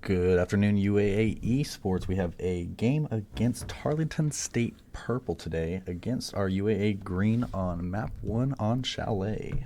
Good afternoon, UAA Esports. We have a game against Tarleton State Purple today against our UAA Green on map 1 on Chalet.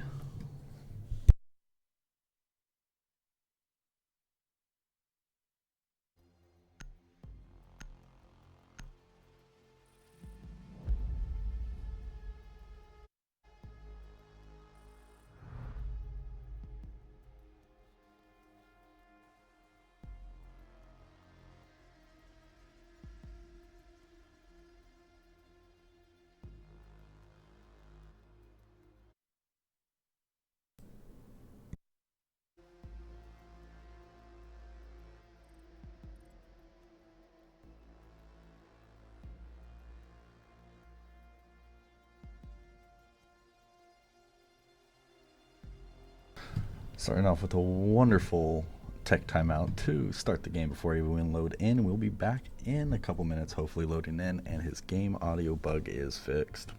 Starting off with a wonderful tech timeout to start the game before even load in. We'll be back in a couple minutes, hopefully loading in, and his game audio bug is fixed.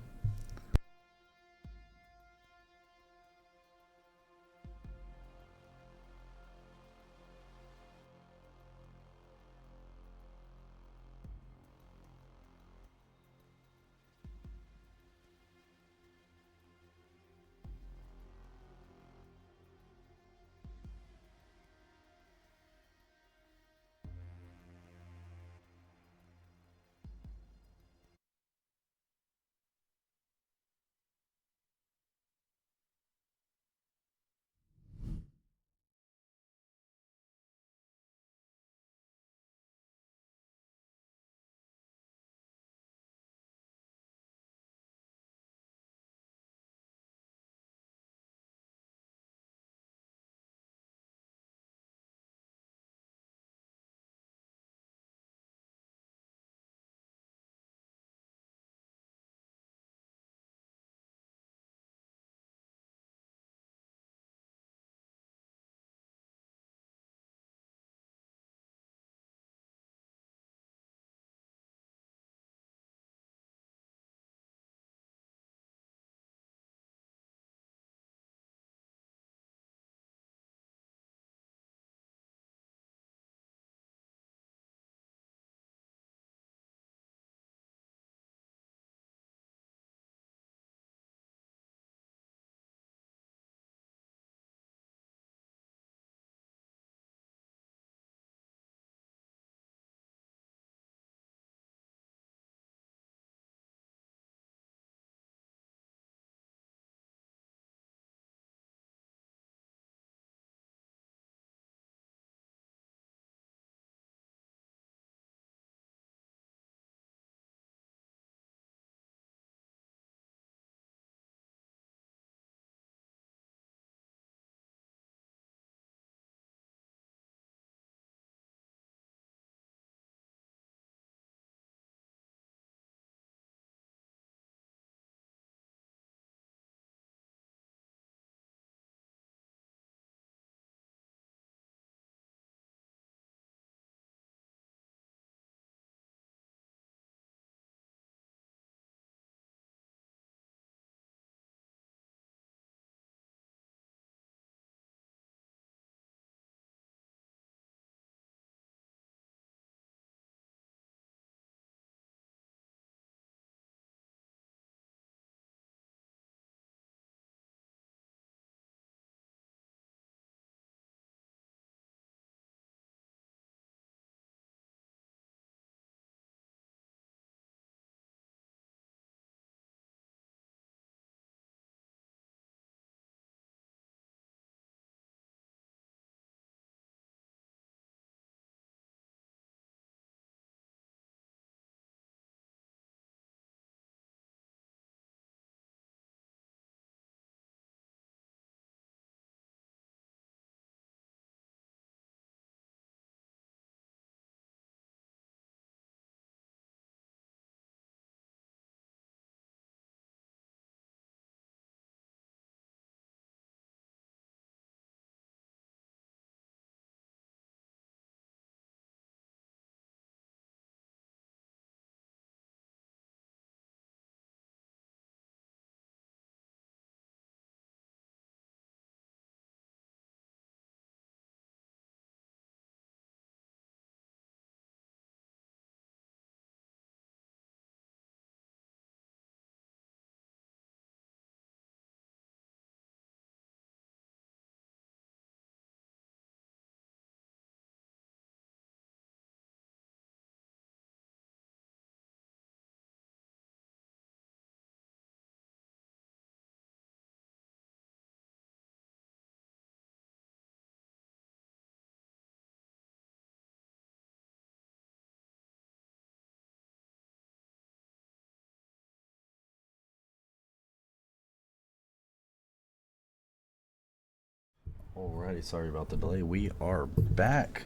Alrighty, sorry about the delay. We are back.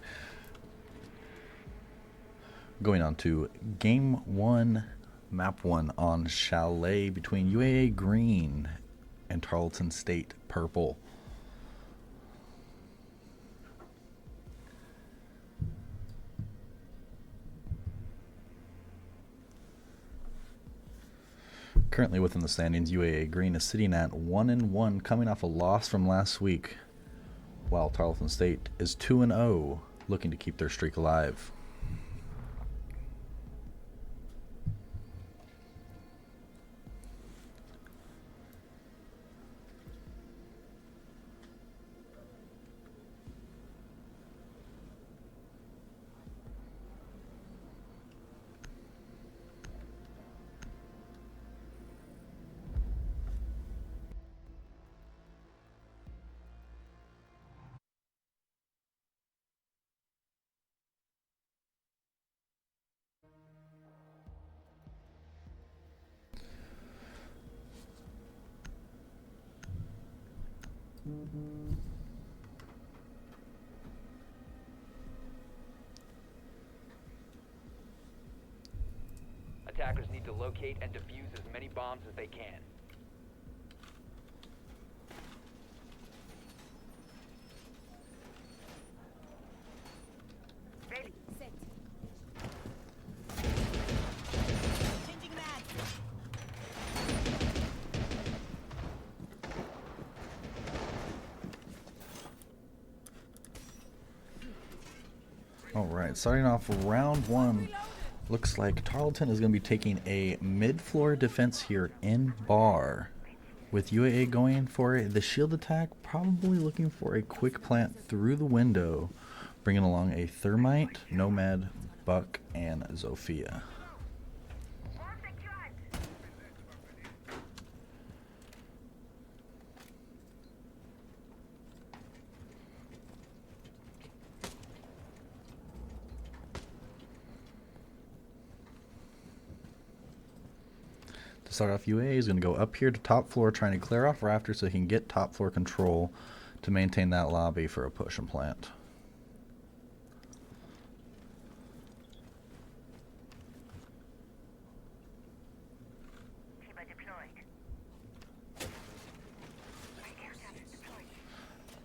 Going on to game 1, map 1 on Chalet between UAA Green and Tarleton State Purple. Currently within the standings, UAA Green is sitting at 1-1, coming off a loss from last week, while Tarleton State is 2-0, looking to keep their streak alive. Attackers need to locate and defuse as many bombs as they can. Ready. Set. Changing mag. Alright, starting off round 1. Looks like Tarleton is going to be taking a mid-floor defense here in bar, with UAA going for the shield attack, probably looking for a quick plant through the window, bringing along a Thermite, Nomad, Buck, and Zofia. To start off, UAA is going to go up here to top floor, trying to clear off rafters so he can get top floor control to maintain that lobby for a push and plant.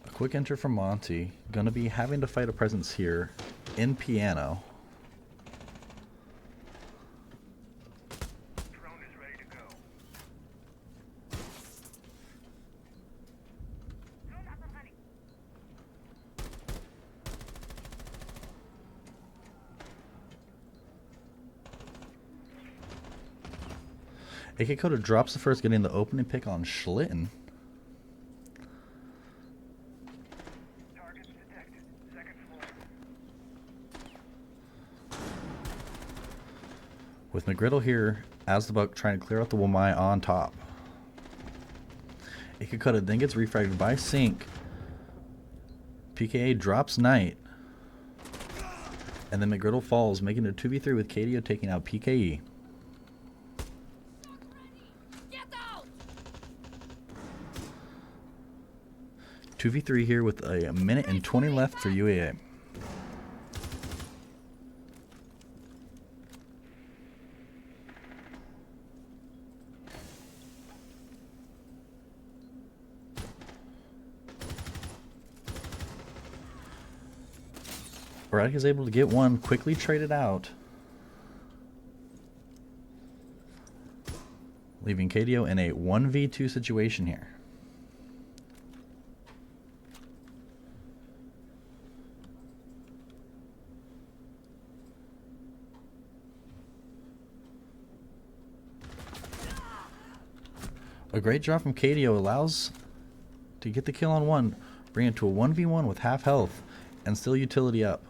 A quick enter from Monty. Going to be having to fight a presence here in piano. AK Coda drops the first, getting the opening pick on Schlitten. Targets detected. Second floor. With McGriddle here as the Buck trying to clear out the Wamai on top. AK Coda then gets refracted by Sync. PKA drops Knight. And then McGriddle falls, making it a 2v3 with KDO taking out PKE. 2v3 here with a minute and 20 left for UAA. Radic is able to get one, quickly traded out, leaving KDO in a 1v2 situation here. A great job from KDO allows to get the kill on one, bring it to a 1v1 with half health and still utility up.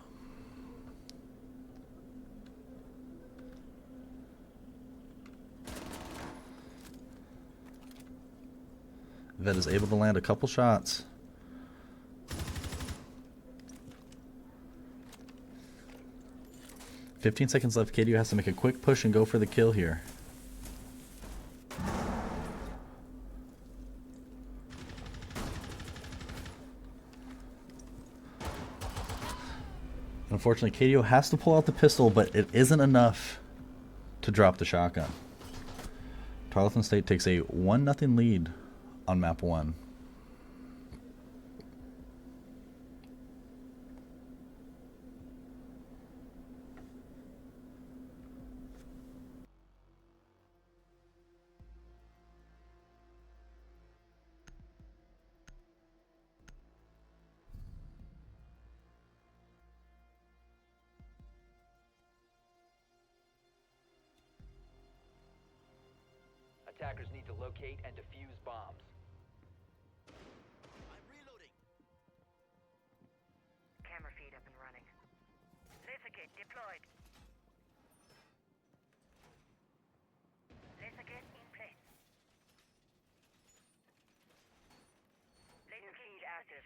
Vet is able to land a couple shots. "15 seconds left. KDO has to make a quick push and go for the kill here. Unfortunately, KDO has to pull out the pistol, but it isn't enough to drop the shotgun. Tarleton State takes a 1-0 lead on map 1. Attackers need to locate and defuse bombs. I'm reloading. Camera feed up and running. Laser gate deployed. Laser gate in place. Laser feed active.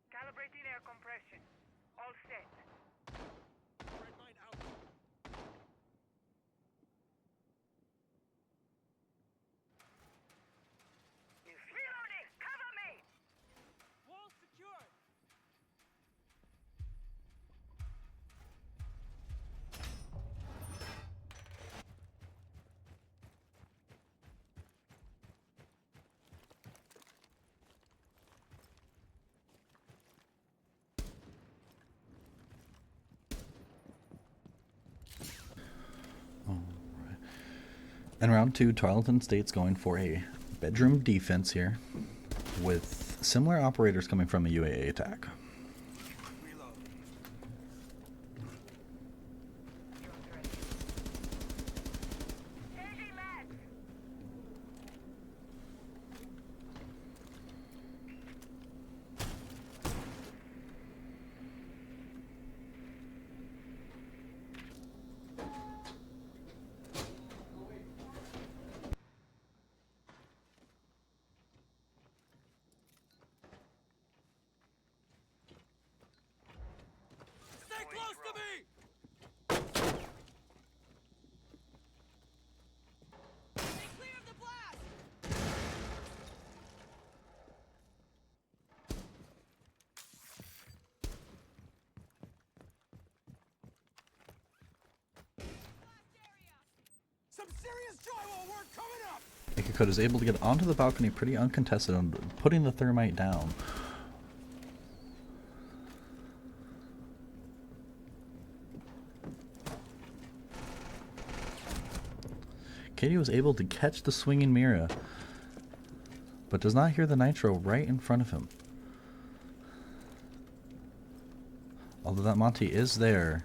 Calibrating air compression. All set. Red mine out. Reloading! Cover me! Wall secured. In round 2, Tarleton State's going for a bedroom defense here, with similar operators coming from a UAA attack. Reload. Changing mags! Stay close to me. Stay clear of the blast! Blast area! Some serious drywall work coming up. Ikikut is able to get onto the balcony pretty uncontested on putting the thermite down. KD was able to catch the swinging Mira, but does not hear the nitro right in front of him. Although that Monty is there,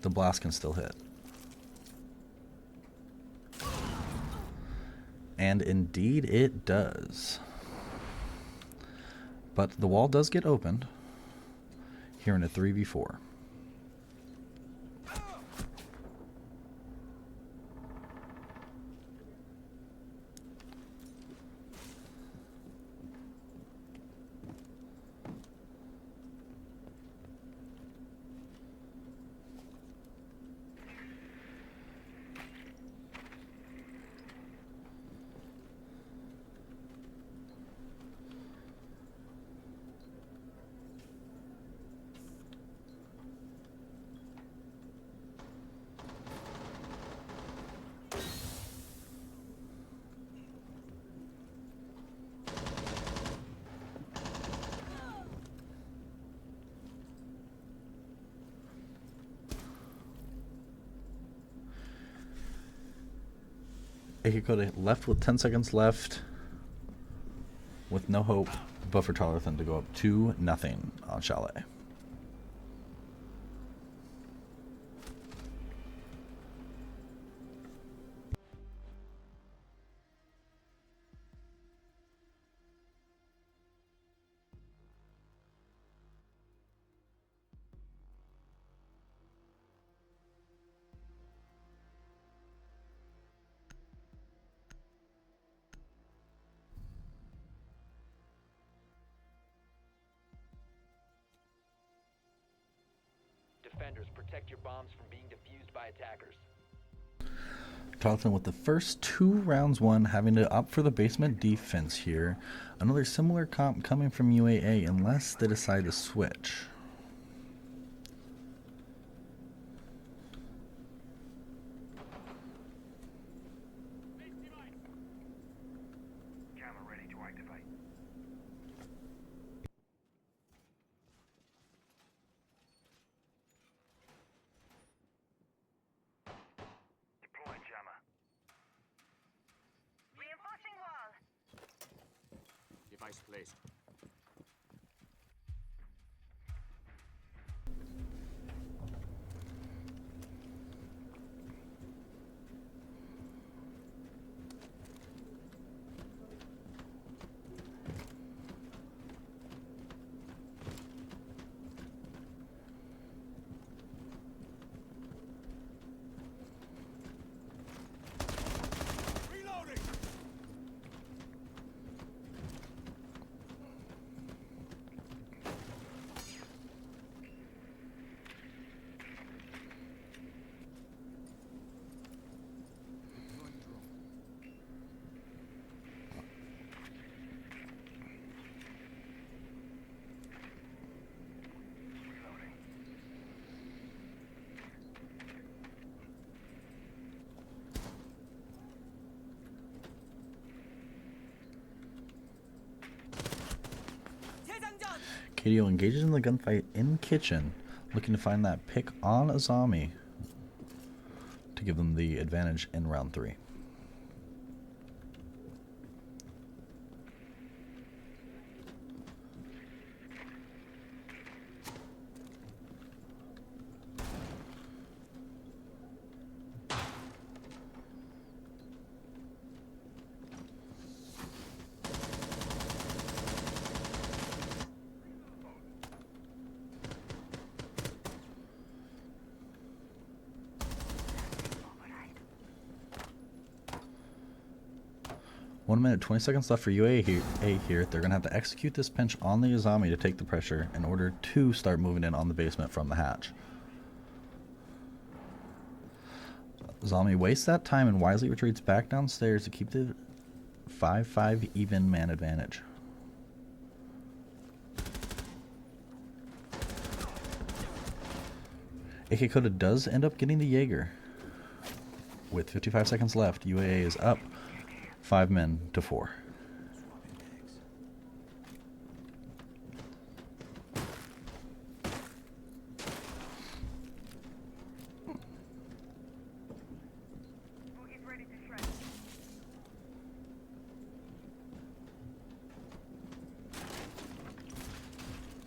the blast can still hit. And indeed it does. But the wall does get opened here in a 3v4. Ikikote left with 10 seconds left, with no hope but for Tarleton to go up 2-0 on Chalet. Defenders, protect your bombs from being defused by attackers. Tarleton with the first 2 rounds won, having to opt for the basement defense here. Another similar comp coming from UAA unless they decide to switch. Jammer ready to activate. Deploying jammer. Reinforcing wall. Device placed. Reloading. 재장전. KDO engages in the gunfight in kitchen, looking to find that pick on Azami to give them the advantage in round 3. One minute, 20 seconds left for UAA here. They're going to have to execute this pinch on the Azami to take the pressure in order to start moving in on the basement from the hatch. Azami wastes that time and wisely retreats back downstairs to keep the 5-5 even man advantage. AK Coda does end up getting the Jaeger. With 55 seconds left, UAA is up 5 men to 4. Boogie's ready to shred.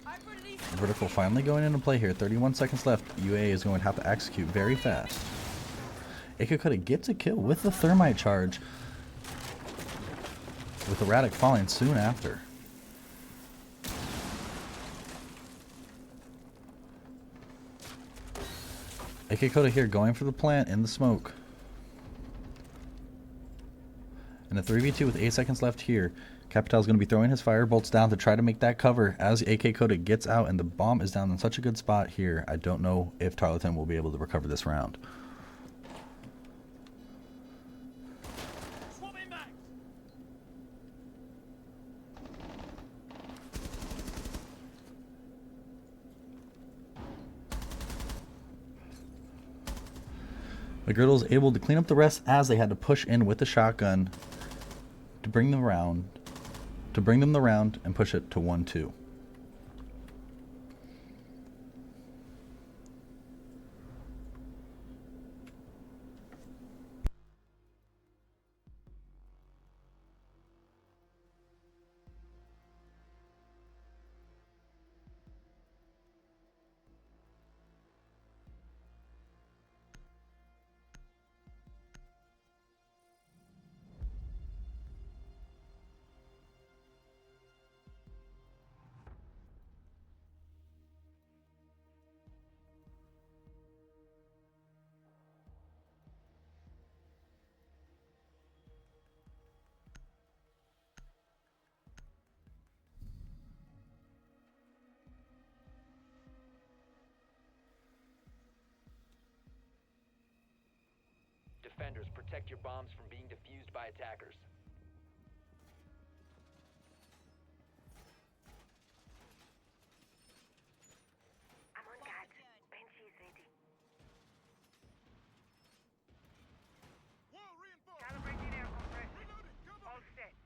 I've released. Vertical finally going into play here. 31 seconds left. UAA is going to have to execute very fast. AK Coda gets a kill with the thermite charge, with Erratic falling soon after. AK Coda here going for the plant in the smoke. And a 3v2 with 8 seconds left here. Capital's going to be throwing his fire bolts down to try to make that cover as AK Coda gets out, and the bomb is down in such a good spot here. I don't know if Tarleton will be able to recover this round. Swapping back. McGriddle is able to clean up the rest as they had to push in with the shotgun to bring them around, the round and push it to 1-2. defenders. Protect your bombs from being defused by attackers. I'm on guard. Banshee is ready. Wall reinforced. Calibrating air compressor. Reloading. Cover All me. set.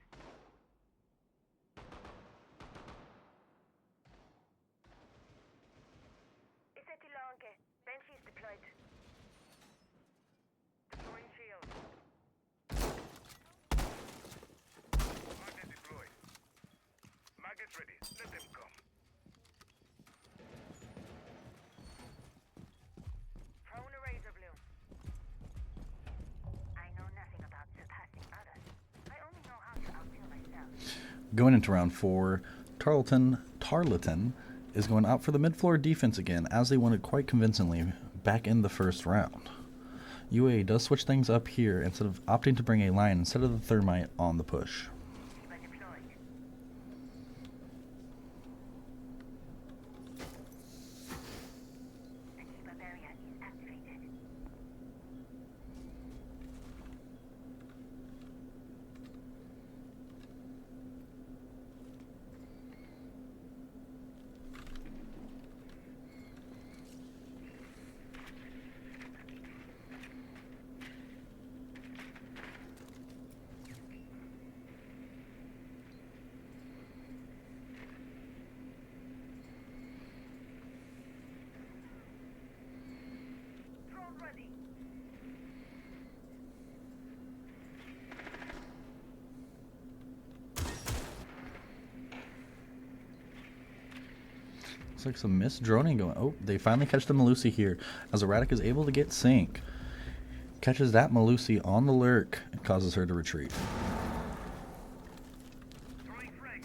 Iseti Longe. Banshee is deployed. Deploying shield. Magnet deployed. Magnets ready. Let them come. Prone a razor bloom. I know nothing about surpassing others. I only know how to outdo myself. Going into round 4, Tarleton is going out for the mid-floor defense again, as they won it quite convincingly back in the first round. UAA does switch things up here, instead of opting to bring a line instead of the thermite on the push. Shiva deployed. The Shiva barrier is activated. Drone ready. Looks like some missed droning going. Oh, they finally catch the Malusi here, as Erratic is able to get sync. Catches that Malusi on the lurk and causes her to retreat. Throwing frag.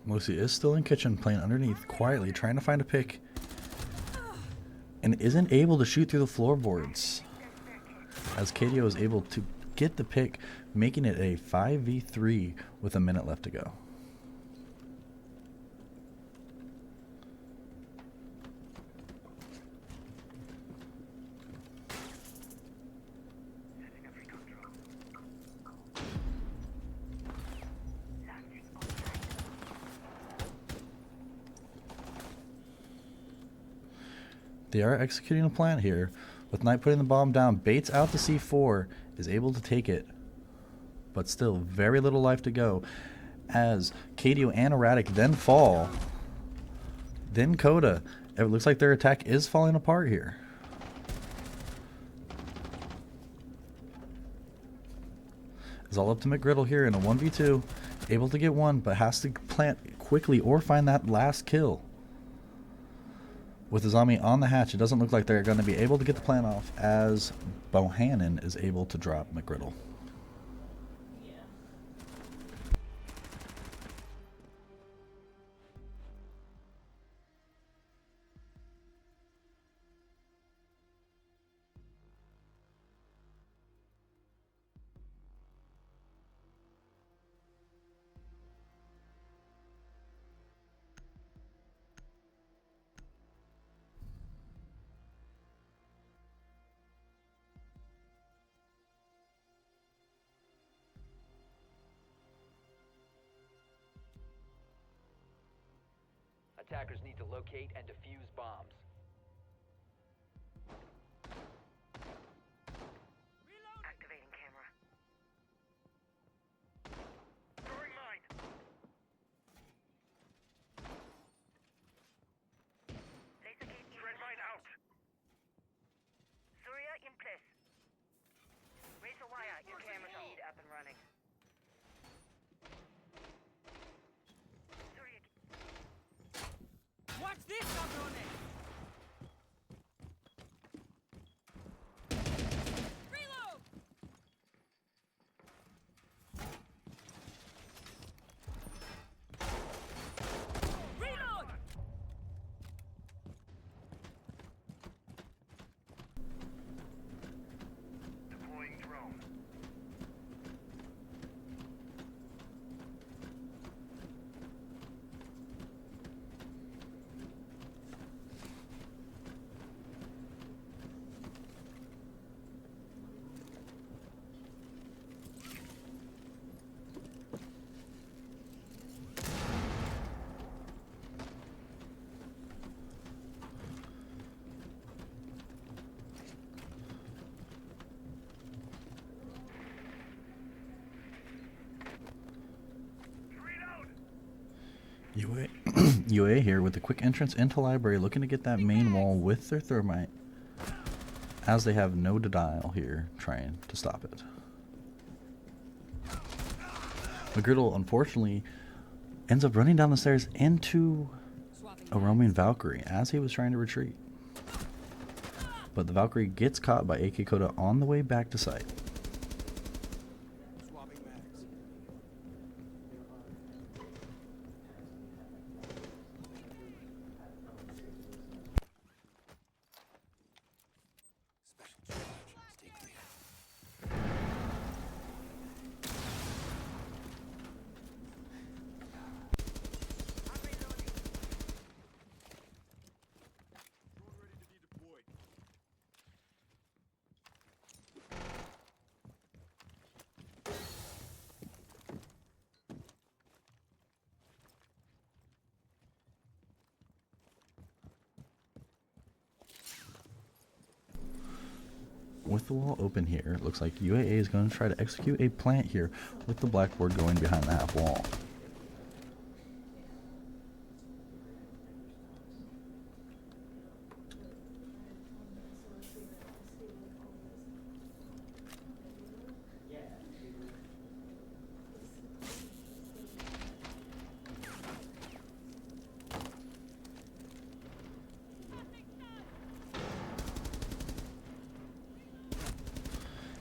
Malusi is still in kitchen, playing underneath, quietly, trying to find a pick. And isn't able to shoot through the floorboards. As KDO is able to get the pick, making it a 5v3 with a minute left to go. Setting up recon drone. Launching online. They are executing a plan here, with Knight putting the bomb down, baits out the C4, is able to take it, but still very little life to go, as KDO and Erratic then fall, then Coda. It looks like their attack is falling apart here. It's all up to McGriddle here in a 1v2, able to get one, but has to plant quickly or find that last kill. With the zombie on the hatch, it doesn't look like they're going to be able to get the plan off, as Bohannon is able to drop McGriddle. Attackers need to locate and defuse bombs. Activating camera. Throwing mine. Laser gate is Thread mine out. Surya in place. Razor wire, your camera feed up and running. Surya, Watch this, cabrones! Reload! UAA here with a quick entrance into library, looking to get that main wall with their thermite, as they have no denial here, trying to stop it. McGriddle, unfortunately, ends up running down the stairs into a roaming Valkyrie as he was trying to retreat. But the Valkyrie gets caught by AK Coda on the way back to site. Swapping mags. Special charge. Stay clear. I'm reloading. Drone ready to be deployed. With the wall open here, it looks like UAA is going to try to execute a plant here with the blackboard going behind the half wall.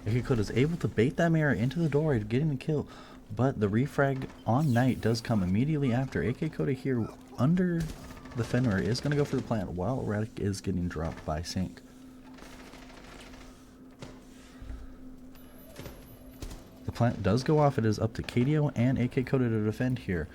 Akikoda is able to bait that mirror into the door, getting the kill, but the refrag on Knight does come immediately after. Akikoda here under the Fenrir is going to go for the plant while Radic is getting dropped by Sync. The plant does go off. It is up to KDO and AK Coda to defend here.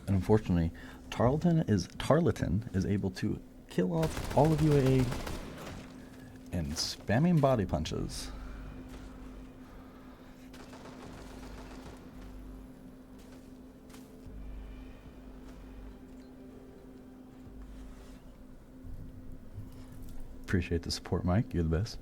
And unfortunately, Tarleton is able to kill off all of UAA and spamming body punches. Appreciate the support, Mike. You're the best.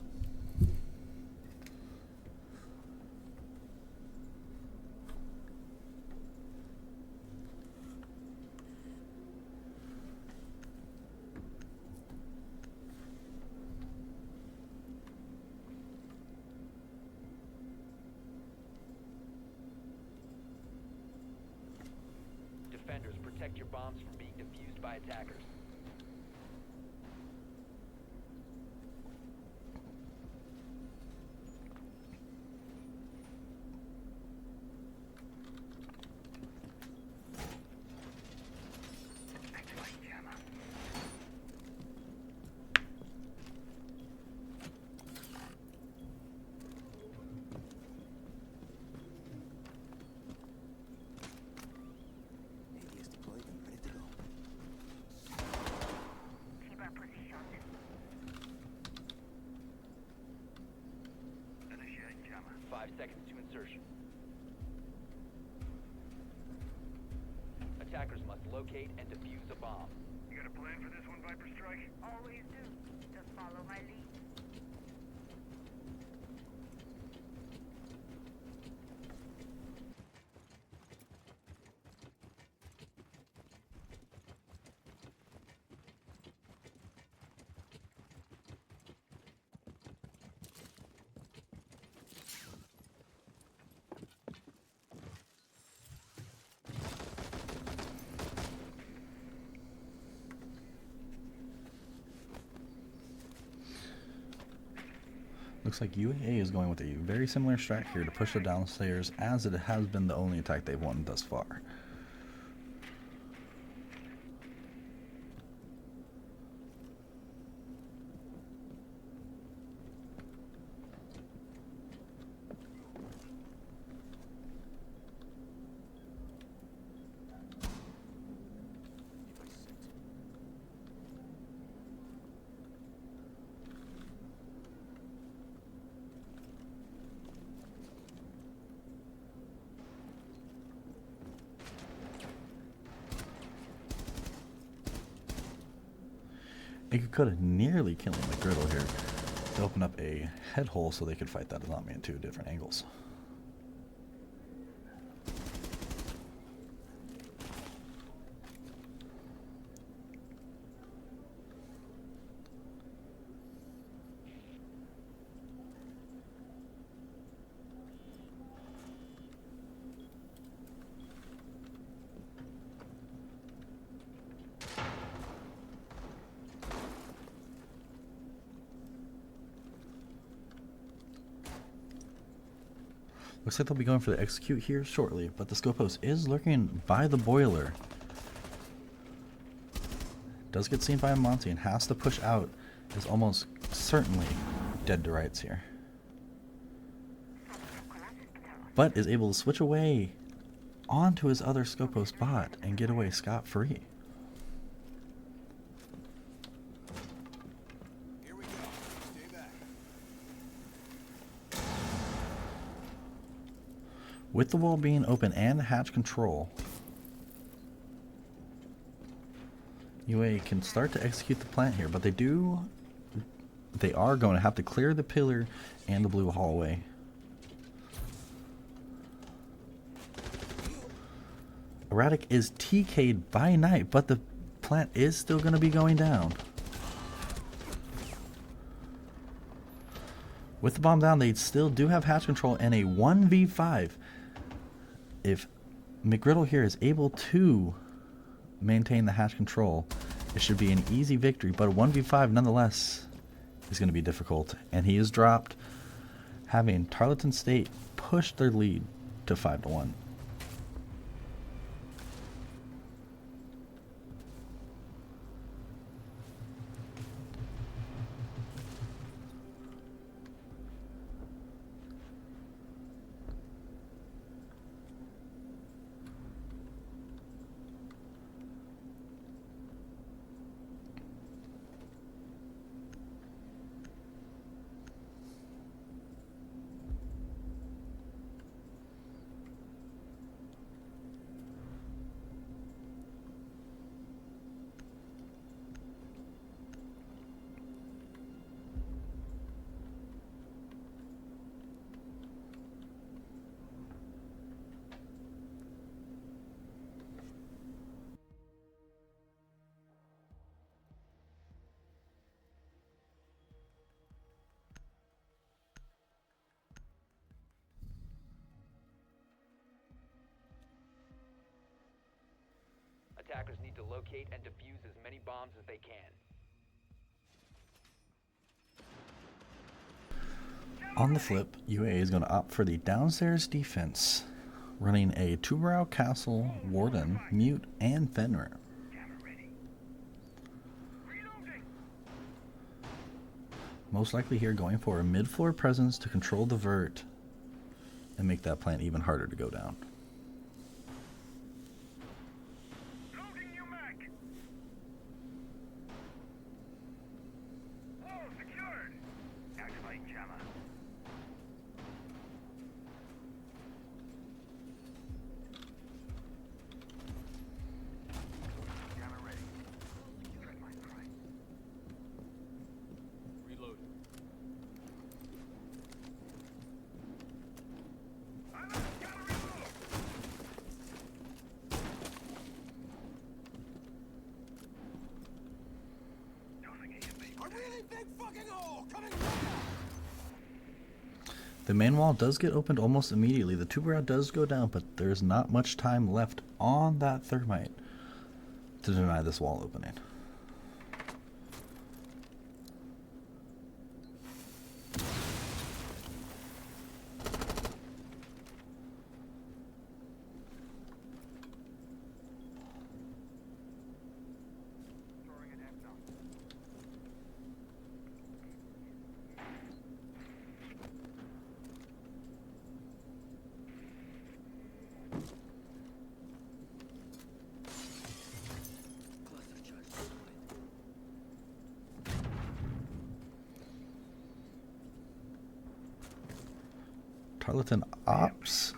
Defenders, protect your bombs from being defused by attackers. Activate jammer. AD is deployed and ready to go. Keep our position. Initiate jammer. 5 seconds to insertion. Attackers must locate and defuse a bomb. You got a plan for this one, Viper Strike? Always do. Just follow my lead. Looks like UAA is going with a very similar strat here to push it downstairs, as it has been the only attack they've won thus far. Device set. It could have nearly killed McGriddle here to open up a head hole so they could fight that zombie in 2 different angles. Looks like they'll be going for the execute here shortly, but the scope post is lurking by the boiler. Does get seen by a Monty and has to push out. Is almost certainly dead to rights here. But is able to switch away onto his other scope post bot and get away scot-free. Here we go. Stay back. With the wall being open and hatch control, UA can start to execute the plant here, but they are going to have to clear the pillar and the blue hallway. Erratic is TK'd by Knight, but the plant is still going to be going down. With the bomb down, they still do have hatch control and a 1v5. If McGriddle here is able to maintain the hatch control, it should be an easy victory, but a 1v5 nonetheless is going to be difficult. And he is dropped, having Tarleton State push their lead to 5-1. Attackers need to locate and defuse as many bombs as they can. On the flip, UA is going to opt for the downstairs defense, running a two-brow castle, warden, mute, and fenrir. Most likely here going for a mid-floor presence to control the vert and make that plant even harder to go down. The main wall does get opened almost immediately. The two-brow does go down, but there's not much time left on that thermite to deny this wall opening. Tarleton opts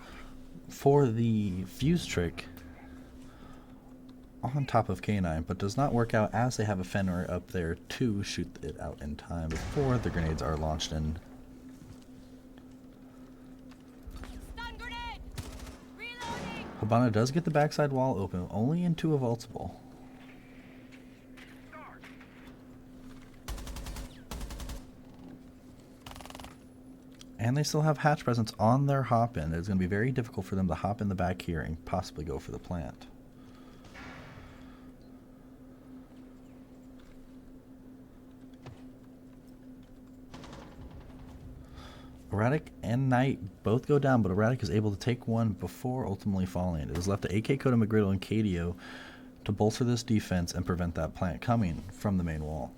for the fuse trick on top of K9, but does not work out as they have a Fenrir up there to shoot it out in time before the grenades are launched in. Stun grenade! Reloading! Habana does get the backside wall open, only into a vaultable. And they still have hatch presence on their hop in. It's going to be very difficult for them to hop in the back here and possibly go for the plant. Erratic and Knight both go down, but Erratic is able to take one before ultimately falling. It is left to AK, Coda, McGriddle, and Cadio to bolster this defense and prevent that plant coming from the main wall.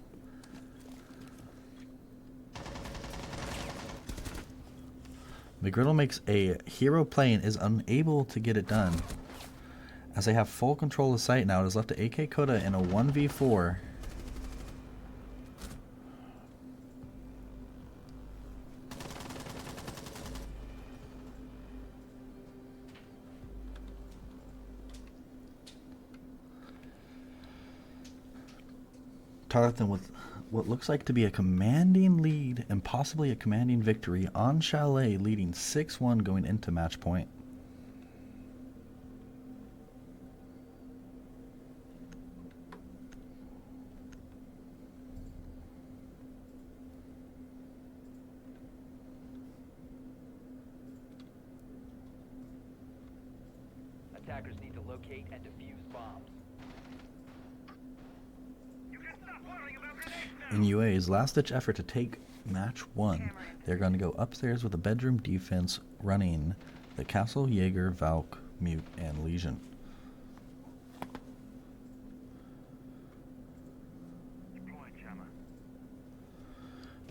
McGriddle makes a hero play and is unable to get it done. As they have full control of site now, it is left to AK Coda in a 1v4. Tarleton with what looks like to be a commanding lead and possibly a commanding victory on Chalet, leading 6-1 going into match point. Attackers need to locate and defuse bombs. In UA's last-ditch effort to take match 1, they're going to go upstairs with a bedroom defense running the Castle, Jaeger, Valk, Mute, and Legion.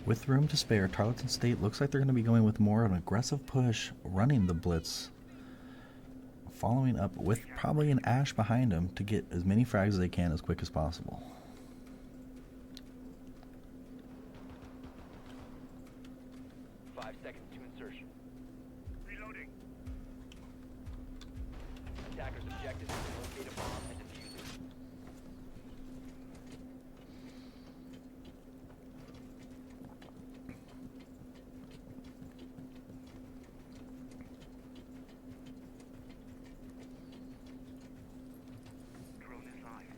With room to spare, Tarleton State looks like they're going to be going with more of an aggressive push, running the blitz, following up with probably an Ash behind them to get as many frags as they can as quick as possible. 5 seconds to insertion. Reloading. Attackers' objective is to locate a bomb and defuse it. Drone is live.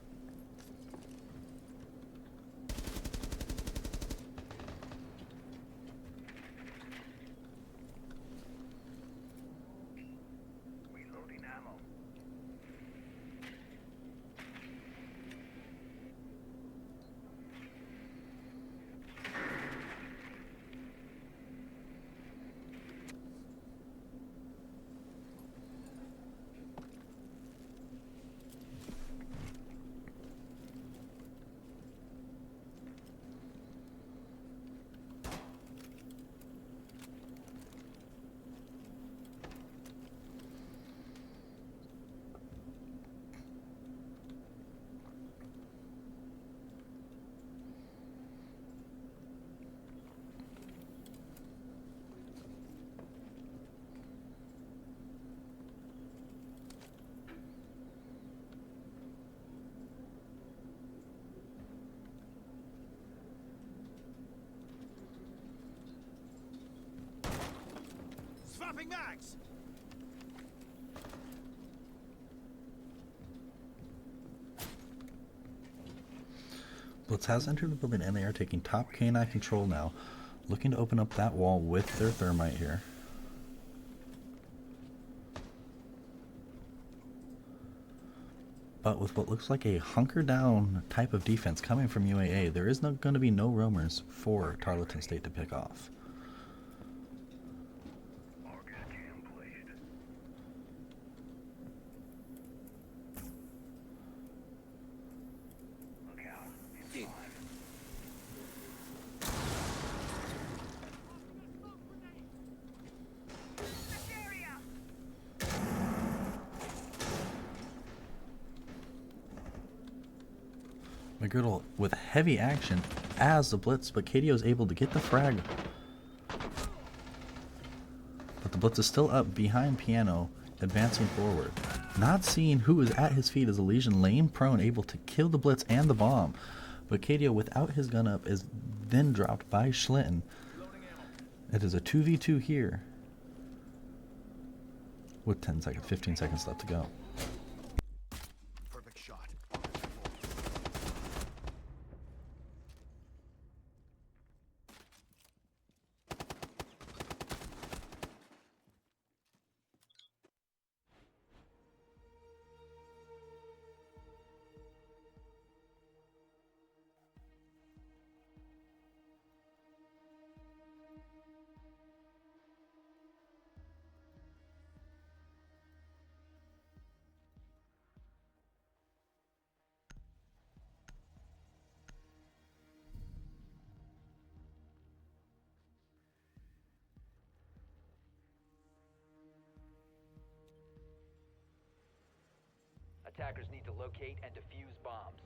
Reloading ammo. Swapping mags! Blitz has entered the building and they are taking top K9 control now, looking to open up that wall with their thermite here. But with what looks like a hunker down type of defense coming from UAA, there is going to be no roamers for Tarleton State to pick off. Orca cam placed. Look out. It's live. McGriddle with heavy action as the blitz, but Cadio is able to get the frag. But the blitz is still up behind Piano, advancing forward. not seeing who is at his feet as a Legion laying prone, able to kill the Blitz and the bomb. But KDO, without his gun up, is then dropped by Schlitten. It is a 2v2 here with 10 seconds, 15 seconds left to go. Perfect shot. Attackers need to locate and defuse bombs.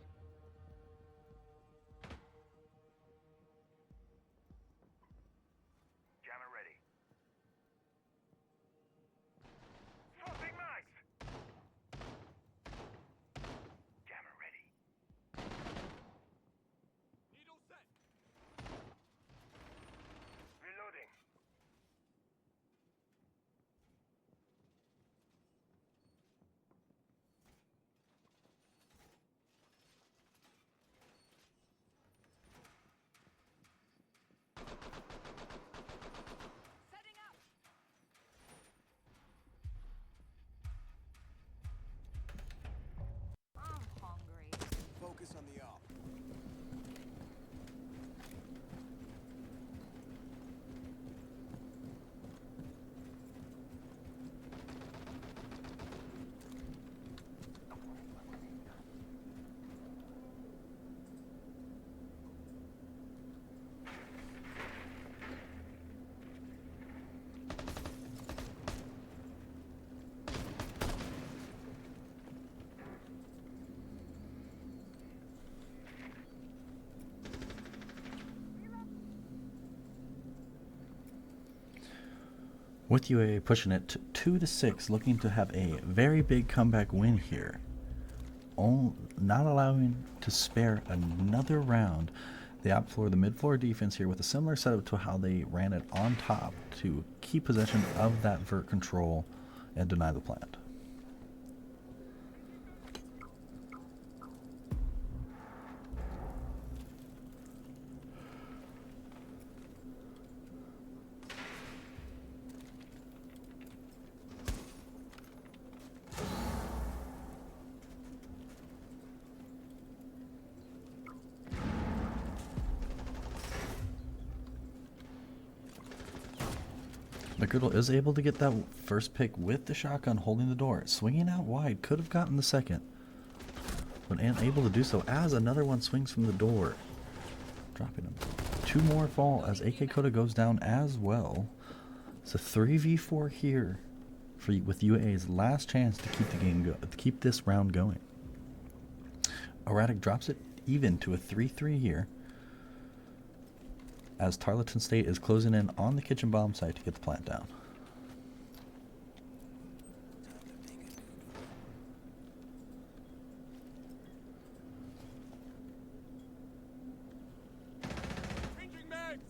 Jammer ready. Swapping mags! Jammer ready. Needle set. Reloading. Setting up. I'm hungry. Focus on the op. With UAA pushing it to 2-6, looking to have a very big comeback win here. Not allowing to spare another round. They opt for the mid-floor defense here with a similar setup to how they ran it on top to keep possession of that vert control and deny the plant. McGriddle is able to get that first pick with the shotgun holding the door. Swinging out wide, could have gotten the second, but unable to do so as another one swings from the door, dropping him. 2 more fall as AK Coda goes down as well. It's a 3v4 here with UAA's last chance to keep the game to keep this round going. Erratic drops it even to a 3-3 here, as Tarleton State is closing in on the kitchen bomb site to get the plant down. Changing mags.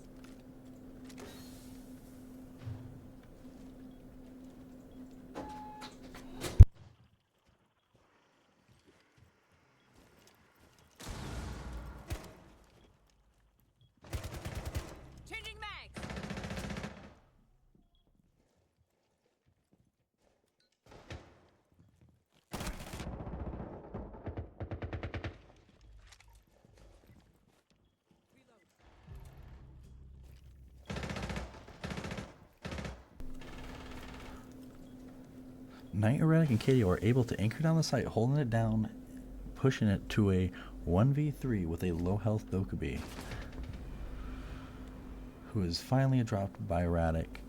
Changing mags. Knight, Erratic, and KDO are able to anchor down the site, holding it down, pushing it to a 1v3 with a low health Dokubi, who is finally dropped by Erratic,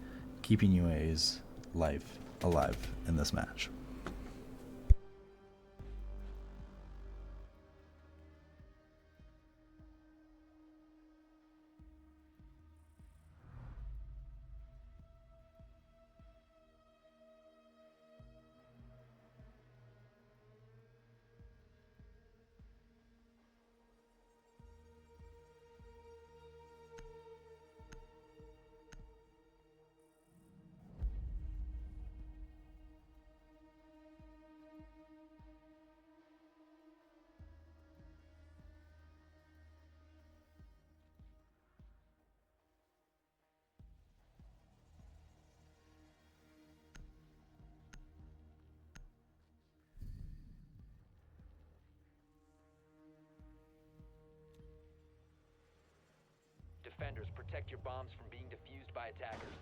keeping UA's life alive in this match. defenders. Protect your bombs from being defused by attackers.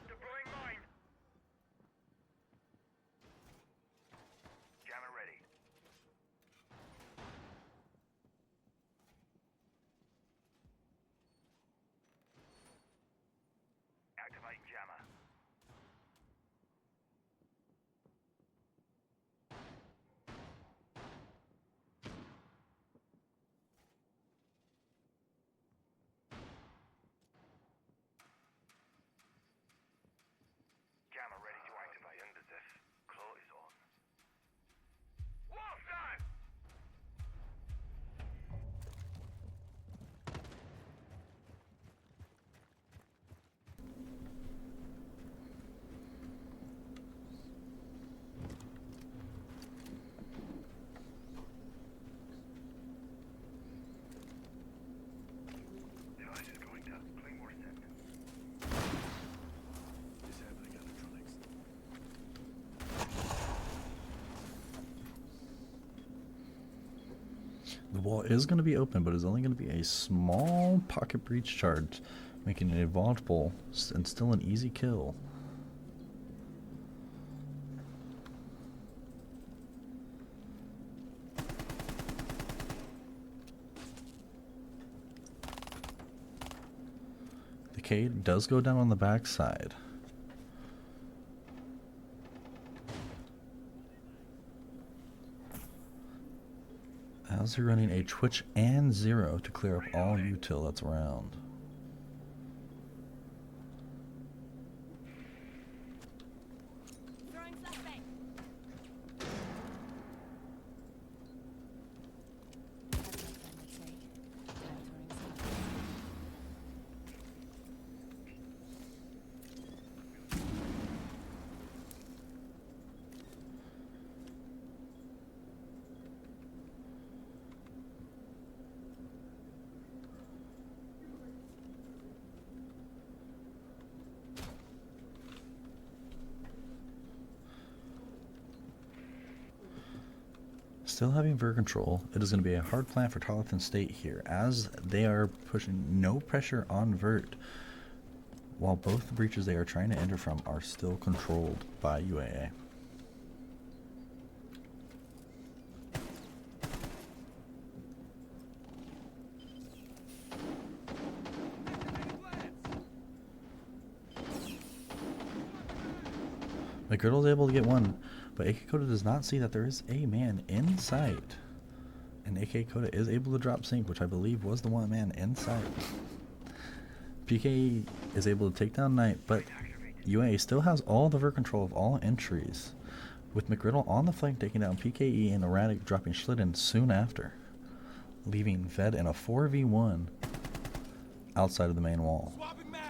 Deploying mine. Jammer ready. Activating jammer. Jammer ready to activate. End of this. Claw is on. Wolf time! Device is going down. Claymore set. Disabling electronics. The wall is going to be open, but it's only going to be a small pocket breach charge, making it a vulnerable and still an easy kill. The K does go down on the backside. As you're running a Twitch and 0 to clear up all util that's around. Throwing flashbang. Still having Ver control, it is going to be a hard plan for Tarleton State here, as they are pushing no pressure on Vert, while both the breaches they are trying to enter from are still controlled by UAA. McGriddle's able to get one, but AK Koda does not see that there is a man in sight. And AK Koda is able to drop sync, which I believe was the one man in sight. PK is able to take down Knight, but UA still has all the Ver control of all entries, with McGriddle on the flank taking down PKE and Erratic dropping Schlitten soon after, leaving Ved in a 4v1 outside of the main wall. Swapping mags!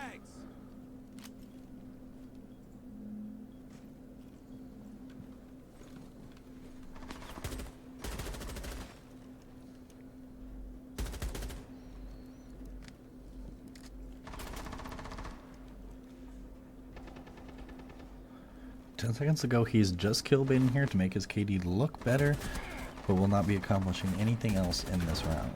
10 seconds ago, he's just kill baiting here to make his KD look better, but will not be accomplishing anything else in this round.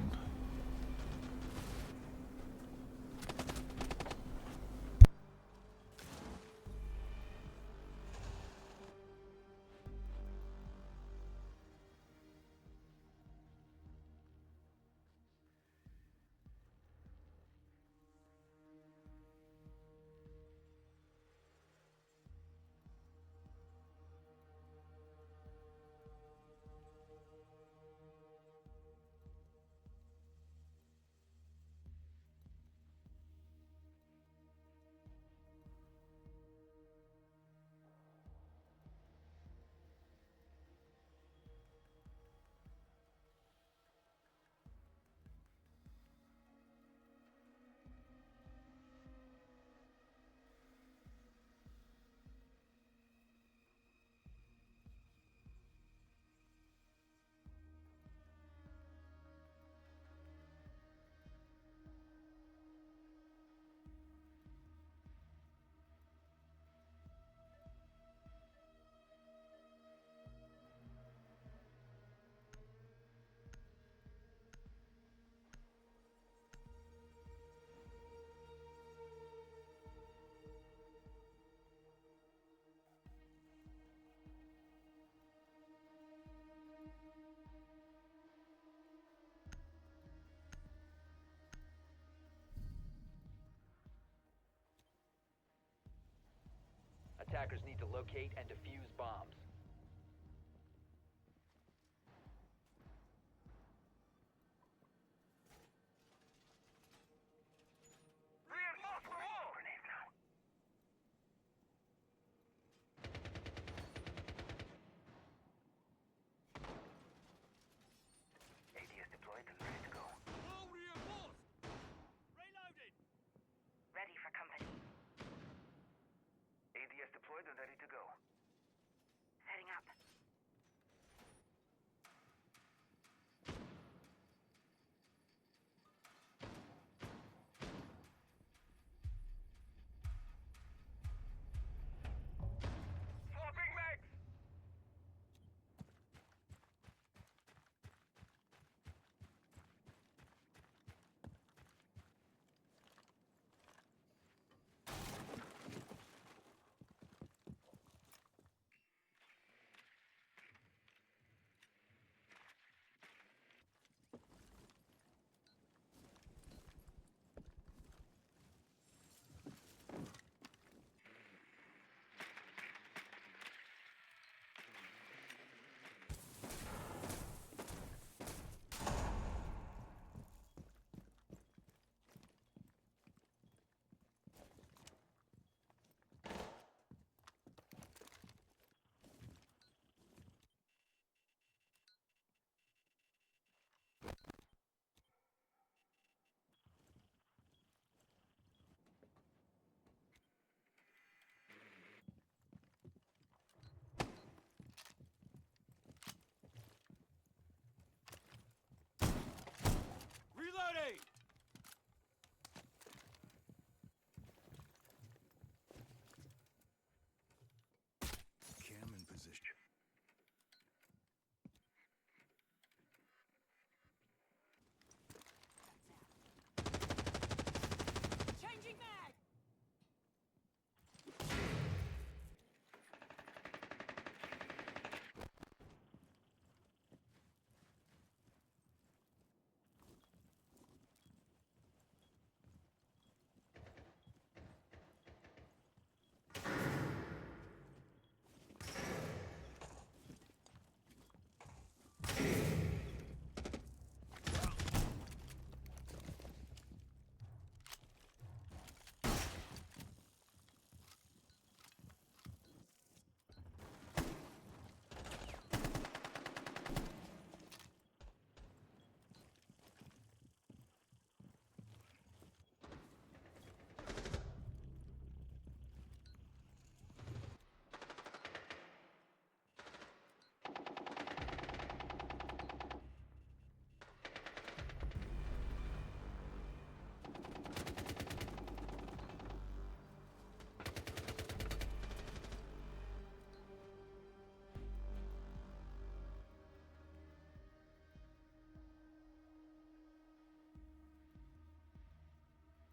Attackers need to locate and defuse bombs. Reinforce the wall! Grenade now. ADS deployed and ready to go. Wall reinforced! Reloading! Ready for company. ADS deployed and ready to go. Setting up. Swapping mags! Reloading! Cam in position. Changing mag.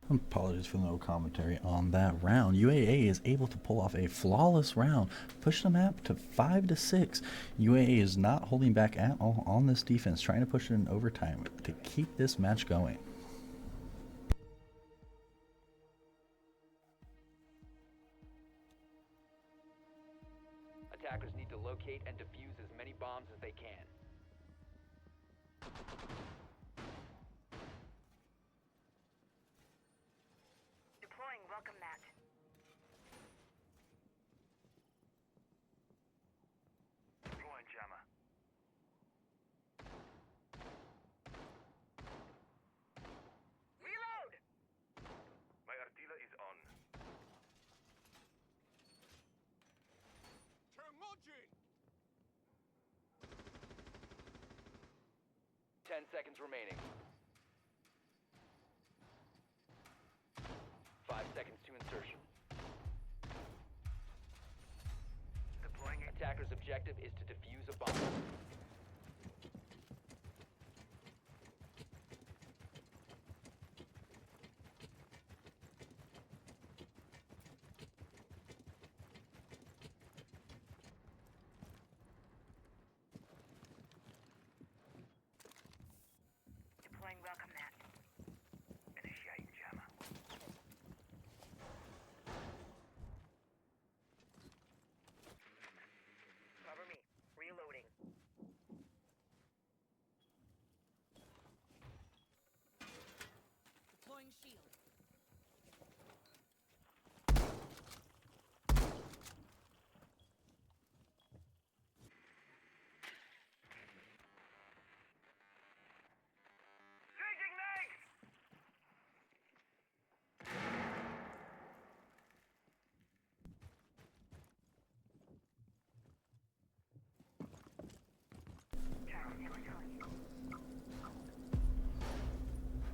Apologies for no commentary on that round. UAA is able to pull off a flawless round, push the map to 5-6. UAA is not holding back at all on this defense, trying to push it in overtime to keep this match going. Attackers need to locate and defuse as many bombs as they can. Deploying welcome mat. Deploying jammer. Reload! My artillery is on. Charging! 10 seconds remaining. 5 seconds to insertion. Deploying it. Attacker's objective is to defuse a bomb. Deploying welcome mat. Initiating jammer.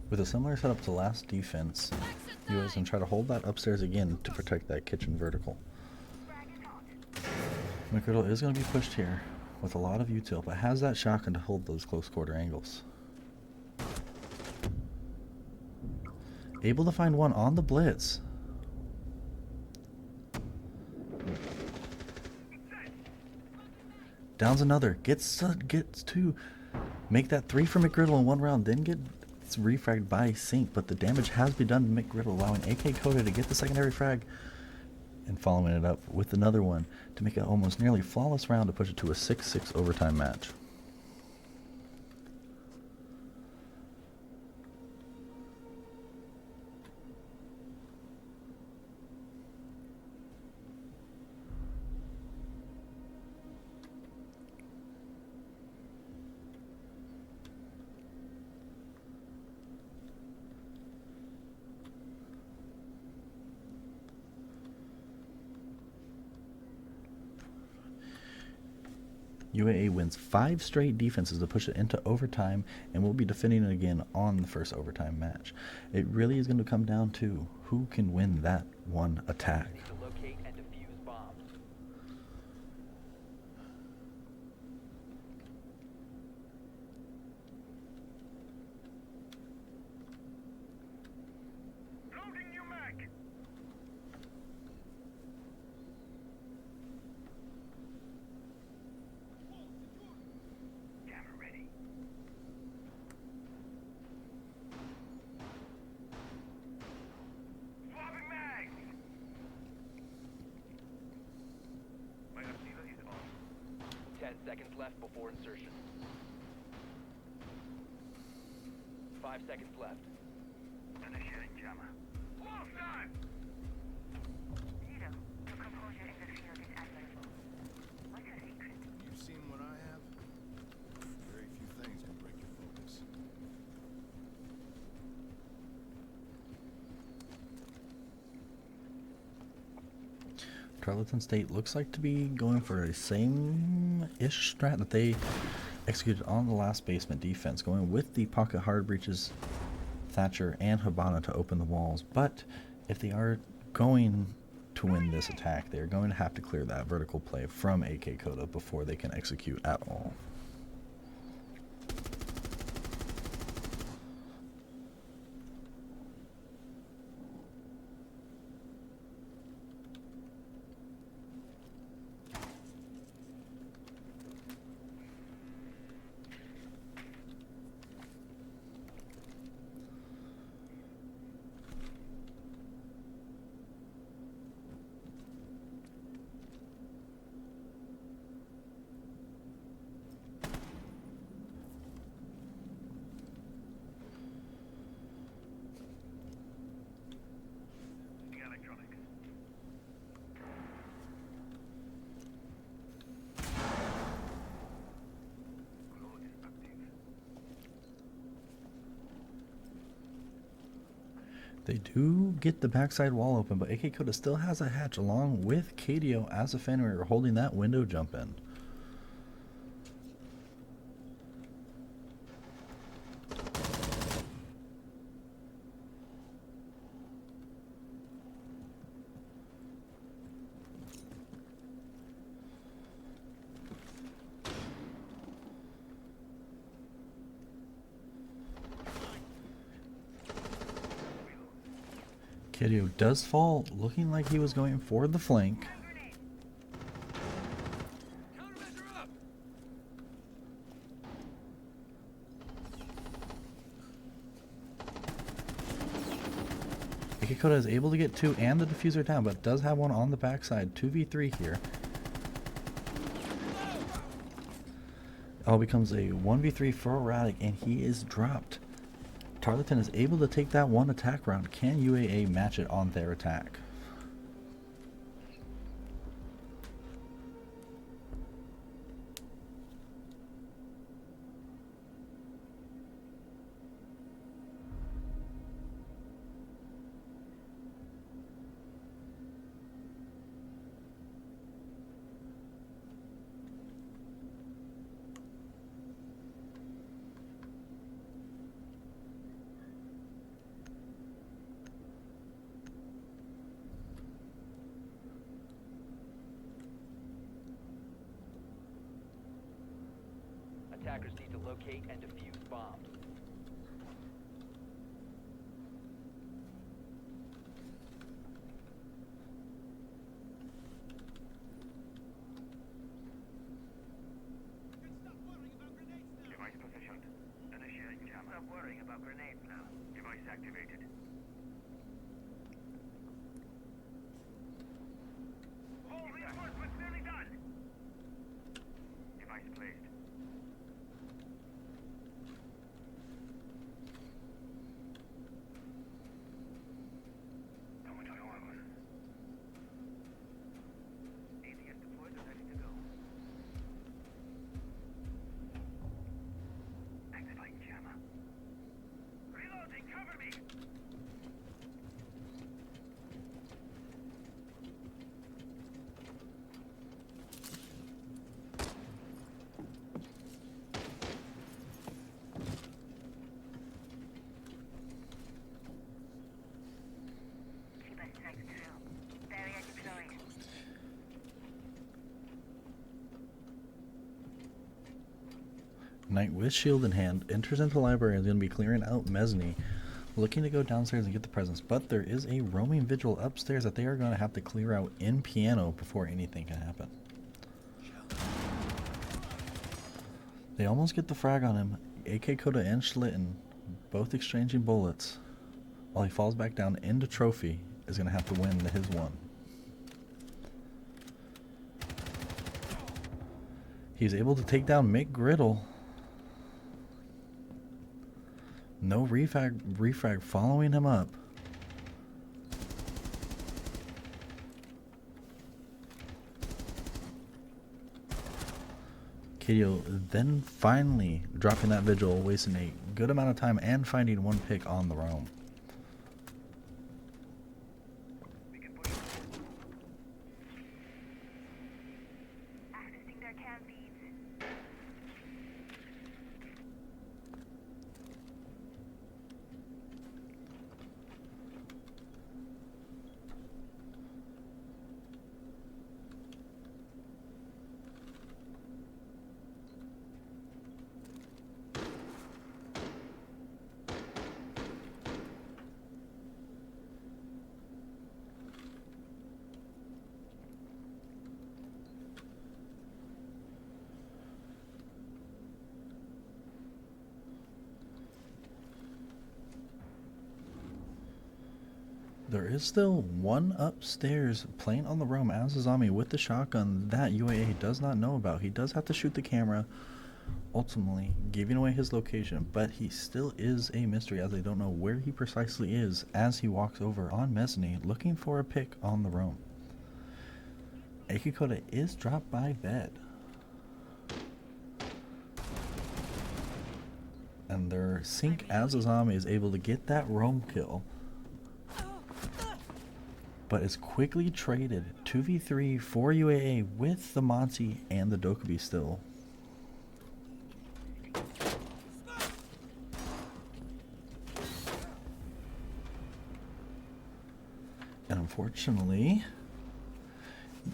With a similar setup to last defense, UAA is going to try to hold that upstairs again to protect that kitchen vertical. McGriddle is going to be pushed here with a lot of util, but has that shotgun to hold those close quarter angles. Able to find one on the blitz. Downs another. Gets two. Make that 3 for McGriddle in one round. Then get refragged by Sync, but the damage has been done to McGriddle, allowing AK Coda to get the secondary frag and following it up with another one to make it almost nearly flawless round to push it to a 6-6 overtime match. UAA wins 5 straight defenses to push it into overtime and will be defending it again on the first overtime match. It really is going to come down to who can win that one attack. To locate and defuse bombs. Loading new mag. Jammer ready. Swapping mags. My artillery is on. 10 seconds left before insertion. 5 seconds left. Initiating jammer. Close time. Zero, your composure in the field is admirable. What's your secret? You've seen what I have? Very few things can break your focus. Tarleton State looks like to be going for a same-ish strat that they executed on the last basement defense, going with the pocket hard breaches, Thatcher, and Habana to open the walls. But if they are going to win this attack, they are going to have to clear that vertical play from AK Coda before they can execute at all. The electronics. Glow is active. They do get the backside wall open, but AK Coda still has a hatch along with KDO as a Fenrir holding that window jump in. KDO does fall, looking like he was going for the flank. Countermeasure up! AK Coda is able to get 2 and the diffuser down, but does have one on the backside. 2v3 here. All becomes a 1v3 for Erratic, and he is dropped. Tarleton is able to take that one attack round. Can UAA match it on their attack? Attackers need to locate and defuse bombs. Device positioned. Initiating jammer. Stop worrying about grenades now. Device activated. All reinforcements nearly done. Device placed. ATS deployed and ready to go. Activating jammer. Reloading, cover me! Super strike through. Barrier deployed. Knight with shield in hand enters into the library and is going to be clearing out Mesny, looking to go downstairs and get the presents. But there is a roaming vigil upstairs that they are going to have to clear out in piano before anything can happen. They almost get the frag on him. AK Koda and Schlitten both exchanging bullets. While he falls back down into Trophy, is going to have to win his one. He's able to take down Mick Griddle. No refrag following him up. KDO then finally dropping that vigil, wasting a good amount of time and finding one pick on the roam. Accessing their cam feeds. There is still one upstairs playing on the roam as a zombie with the shotgun that UAA does not know about. He does have to shoot the camera, ultimately giving away his location, but he still is a mystery as they don't know where he precisely is as he walks over on Mesny looking for a pick on the roam. Akikoda is dropped by bed. And their sync as a zombie is able to get that roam kill, but is quickly traded 2v3 for UAA with the Monty and the Dokubi still. And unfortunately,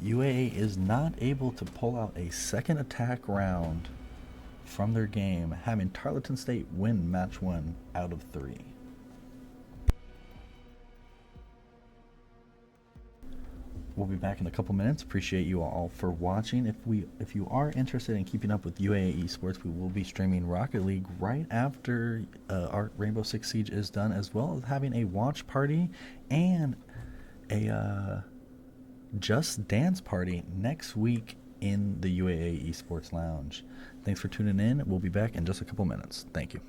UAA is not able to pull out a second attack round from their game, having Tarleton State win match 1 out of 3. We'll be back in a couple minutes. Appreciate you all for watching. If you are interested in keeping up with UAA Esports, we will be streaming Rocket League right after our Rainbow Six Siege is done, as well as having a watch party and a Just Dance party next week in the UAA Esports Lounge. Thanks for tuning in. We'll be back in just a couple minutes. Thank you.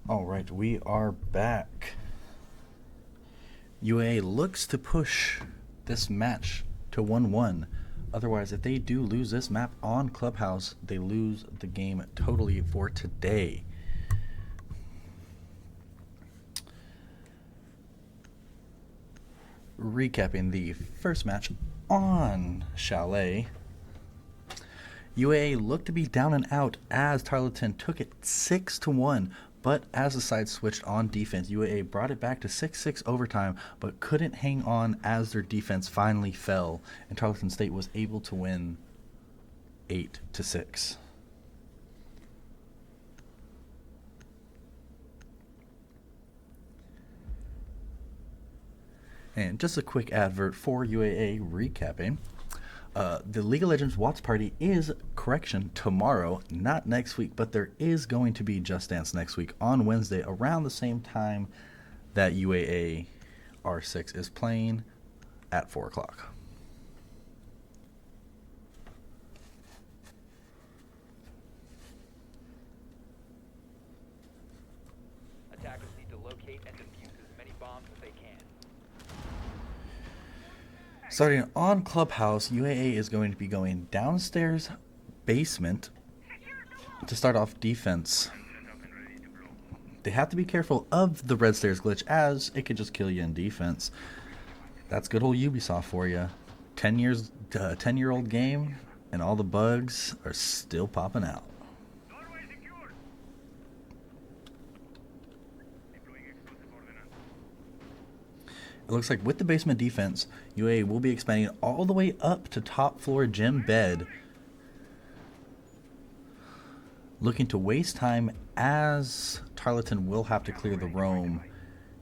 All right, we are back. UAA looks to push this match to 1-1. Otherwise, if they do lose this map on Clubhouse, they lose the game totally for today. Recapping the first match on Chalet. UAA looked to be down and out as Tarleton took it 6-1, but as the side switched on defense, UAA brought it back to 6-6 overtime, but couldn't hang on as their defense finally fell, and Tarleton State was able to win 8-6. And just a quick advert for UAA recapping. The League of Legends Watts Party is, correction, tomorrow, not next week, but there is going to be Just Dance next week on Wednesday around the same time that UAA R6 is playing at 4 o'clock. Attackers need to locate and defuse as many bombs as they can. Starting on Clubhouse, UAA is going to be going downstairs basement to start off defense. They have to be careful of the red stairs glitch, as it could just kill you in defense. That's good old Ubisoft for you. 10-year-old game, and all the bugs are still popping out. Doorway secured. Deploying explosive ordnance. It looks like with the basement defense, UAA will be expanding all the way up to top floor gym bed, looking to waste time as Tarleton will have to clear the roam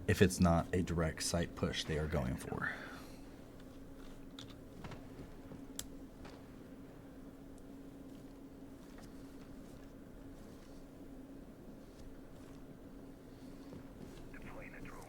if it's not a direct site push they are going for. Deploying a drone.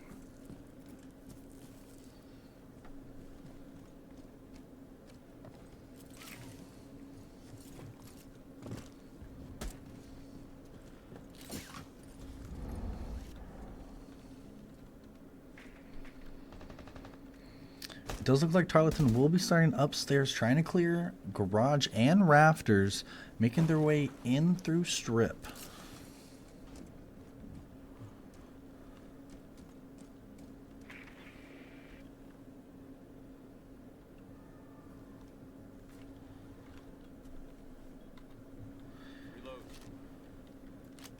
It does look like Tarleton will be starting upstairs, trying to clear garage and rafters, making their way in through strip.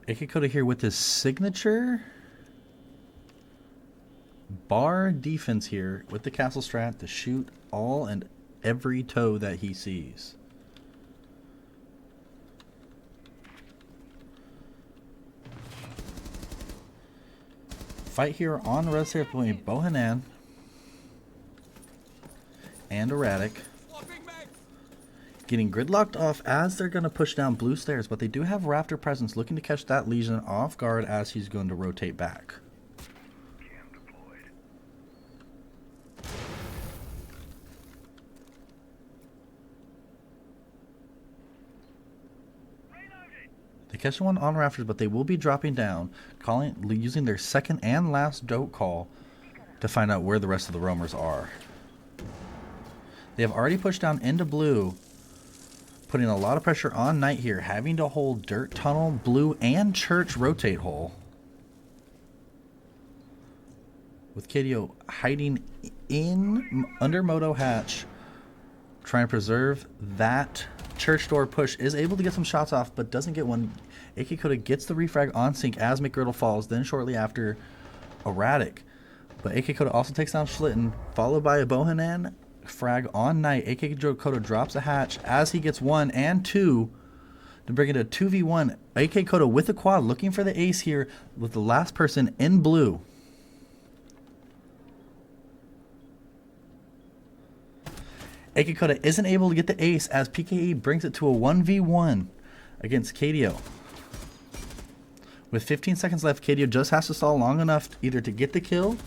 Akikoda here with his signature bar defense here with the castle strat to shoot all and every toe that he sees. Fight here on the red stairs between Bohanan and Erratic. Getting gridlocked off as they're going to push down blue stairs, but they do have rafter presence looking to catch that Legion off guard as he's going to rotate back. Cam deployed. Reloading. They catch one on rafters, but they will be dropping down, using their second and last dope call to find out where the rest of the roamers are. They have already pushed down into blue, putting a lot of pressure on Knight here, having to hold dirt tunnel, blue, and church rotate hole. With KDO hiding in under Moto hatch, trying to preserve that church door push, is able to get some shots off, but doesn't get one. Akikoda gets the refrag on sync as McGirdle falls, then shortly after, Erratic. But Akikoda also takes down Schlitten, followed by a Bohanan frag on Knight. Akikoda drops a hatch as he gets 1 and 2 to bring it a 2v1. Akikoda with a quad looking for the ace here with the last person in blue. Akikoda isn't able to get the ace as PKE brings it to a 1v1 against KDO. With 15 seconds left, KDO just has to stall long enough either to get the kill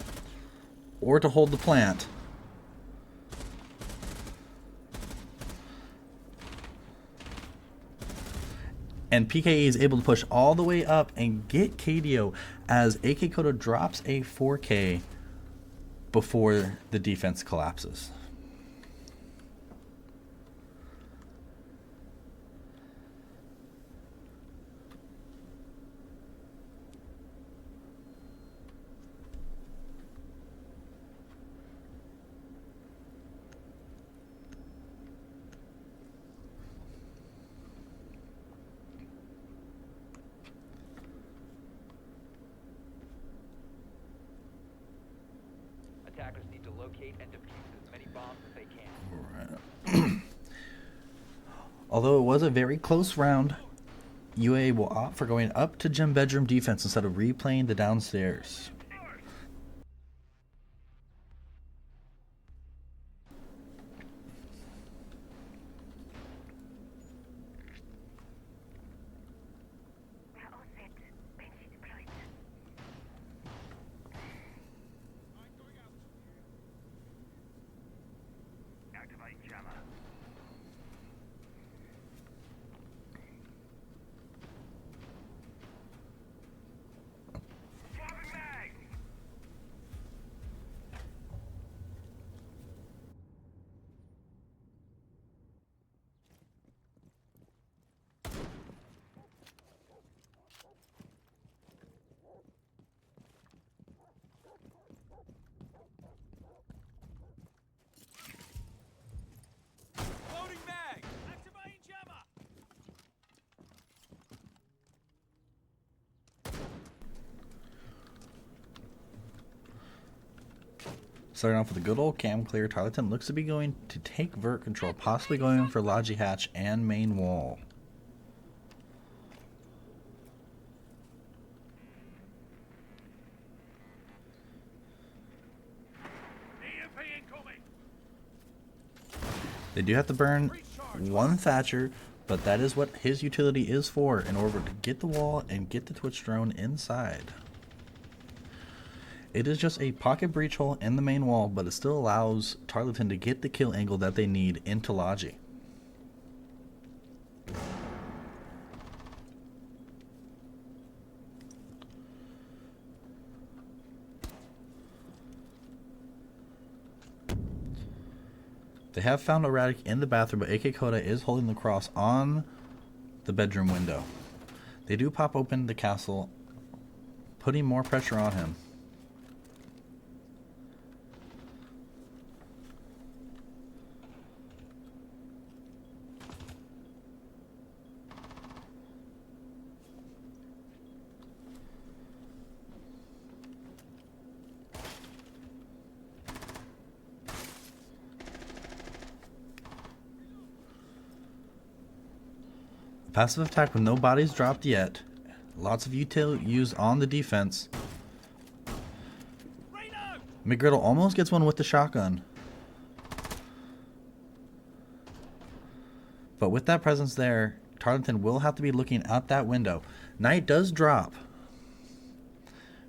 or to hold the plant. And PKE is able to push all the way up and get KDO as AK Koda drops a 4K before the defense collapses. Attackers need to locate and defuse as many bombs as they can. Right. Although it was a very close round, UAA will opt for going up to gym bedroom defense instead of replaying the downstairs. We're all set. Bench deployed. Activate jammer. Swapping mag! Loading mag. Activating jammer. Starting off with a good old cam clear, Tarleton looks to be going to take vert control, possibly going for Logi Hatch and main wall. EMP incoming! They do have to burn one Thatcher, but that is what his utility is for, in order to get the wall and get the Twitch drone inside. It is just a pocket breach hole in the main wall, but it still allows Tarleton to get the kill angle that they need into Logi. They have found Erratic in the bathroom, but AK Koda is holding the cross on the bedroom window. They do pop open the castle, putting more pressure on him. Passive attack with no bodies dropped yet. Lots of util used on the defense. McGriddle almost gets one with the shotgun. But with that presence there, Tarleton will have to be looking out that window. Knight does drop,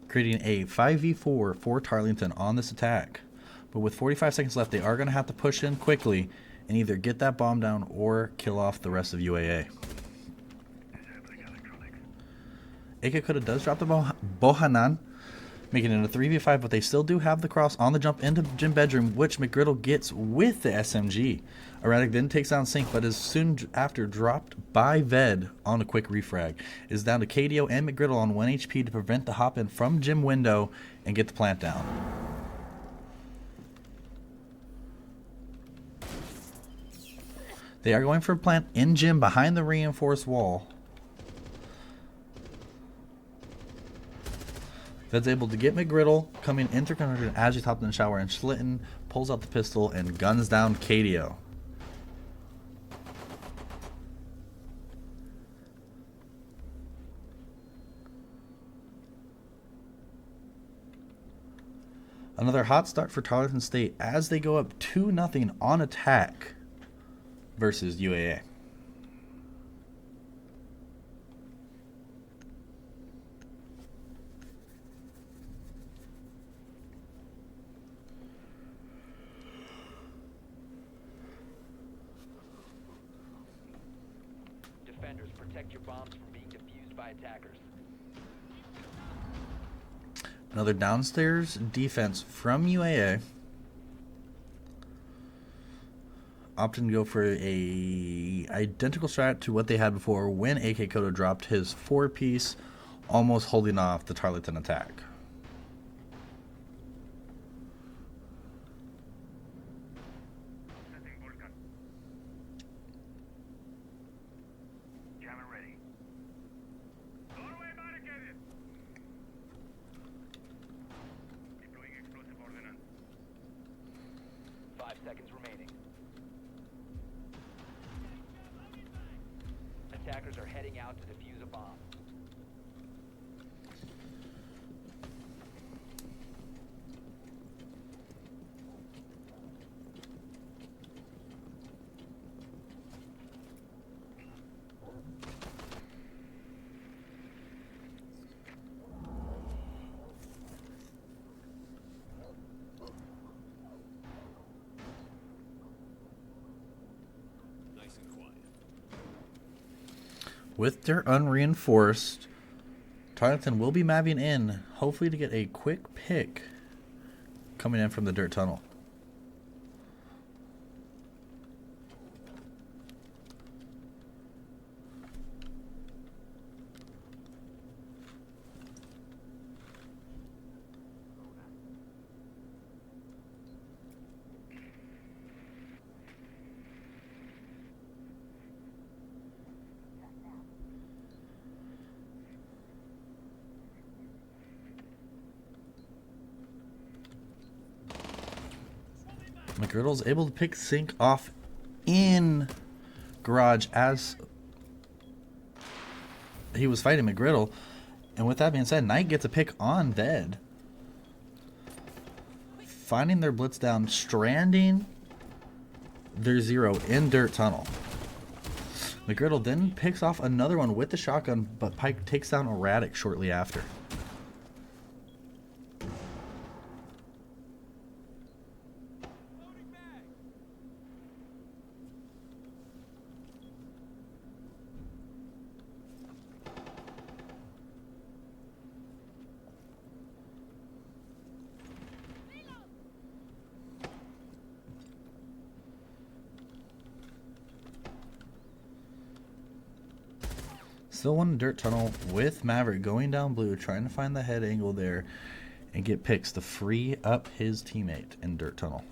creating a 5v4 for Tarleton on this attack. But with 45 seconds left, they are going to have to push in quickly and either get that bomb down or kill off the rest of UAA. AK Koda does drop the Bohanan, making it a 3v5, but they still do have the cross on the jump into gym bedroom, which McGriddle gets with the SMG. Erratic then takes down Sync, but is soon after dropped by Ved on a quick refrag. It is down to KDO and McGriddle on 1 HP to prevent the hop in from gym window and get the plant down. They are going for a plant in gym behind the reinforced wall. Ved's able to get McGriddle coming in through conversion as he's hopped in the shower, and Schlitten pulls out the pistol and guns down KDO. Another hot start for Tarleton State as they go up 2-0 on attack versus UAA. Defenders, protect your bombs from being defused by attackers. Another downstairs defense from UAA. Opting to go for a identical strat to what they had before when AK Kodo dropped his 4-piece, almost holding off the Tarleton attack. Setting Vulcan. Jammer ready. Doorway barricaded. Deploying explosive ordnance. 5 seconds remaining. Attackers are heading out to defuse a bomb. Nice and quiet. With their unreinforced, Tarleton will be mapping in, hopefully to get a quick pick coming in from the dirt tunnel. McGriddle's able to pick Sync off in garage as he was fighting McGriddle. And with that being said, Knight gets a pick on Bed. Finding their blitz down, stranding their zero in dirt tunnel. McGriddle then picks off another one with the shotgun, but Pike takes down Erratic shortly after. Loading mag. Still one dirt tunnel with Maverick going down blue, trying to find the head angle there and get picks to free up his teammate in dirt tunnel.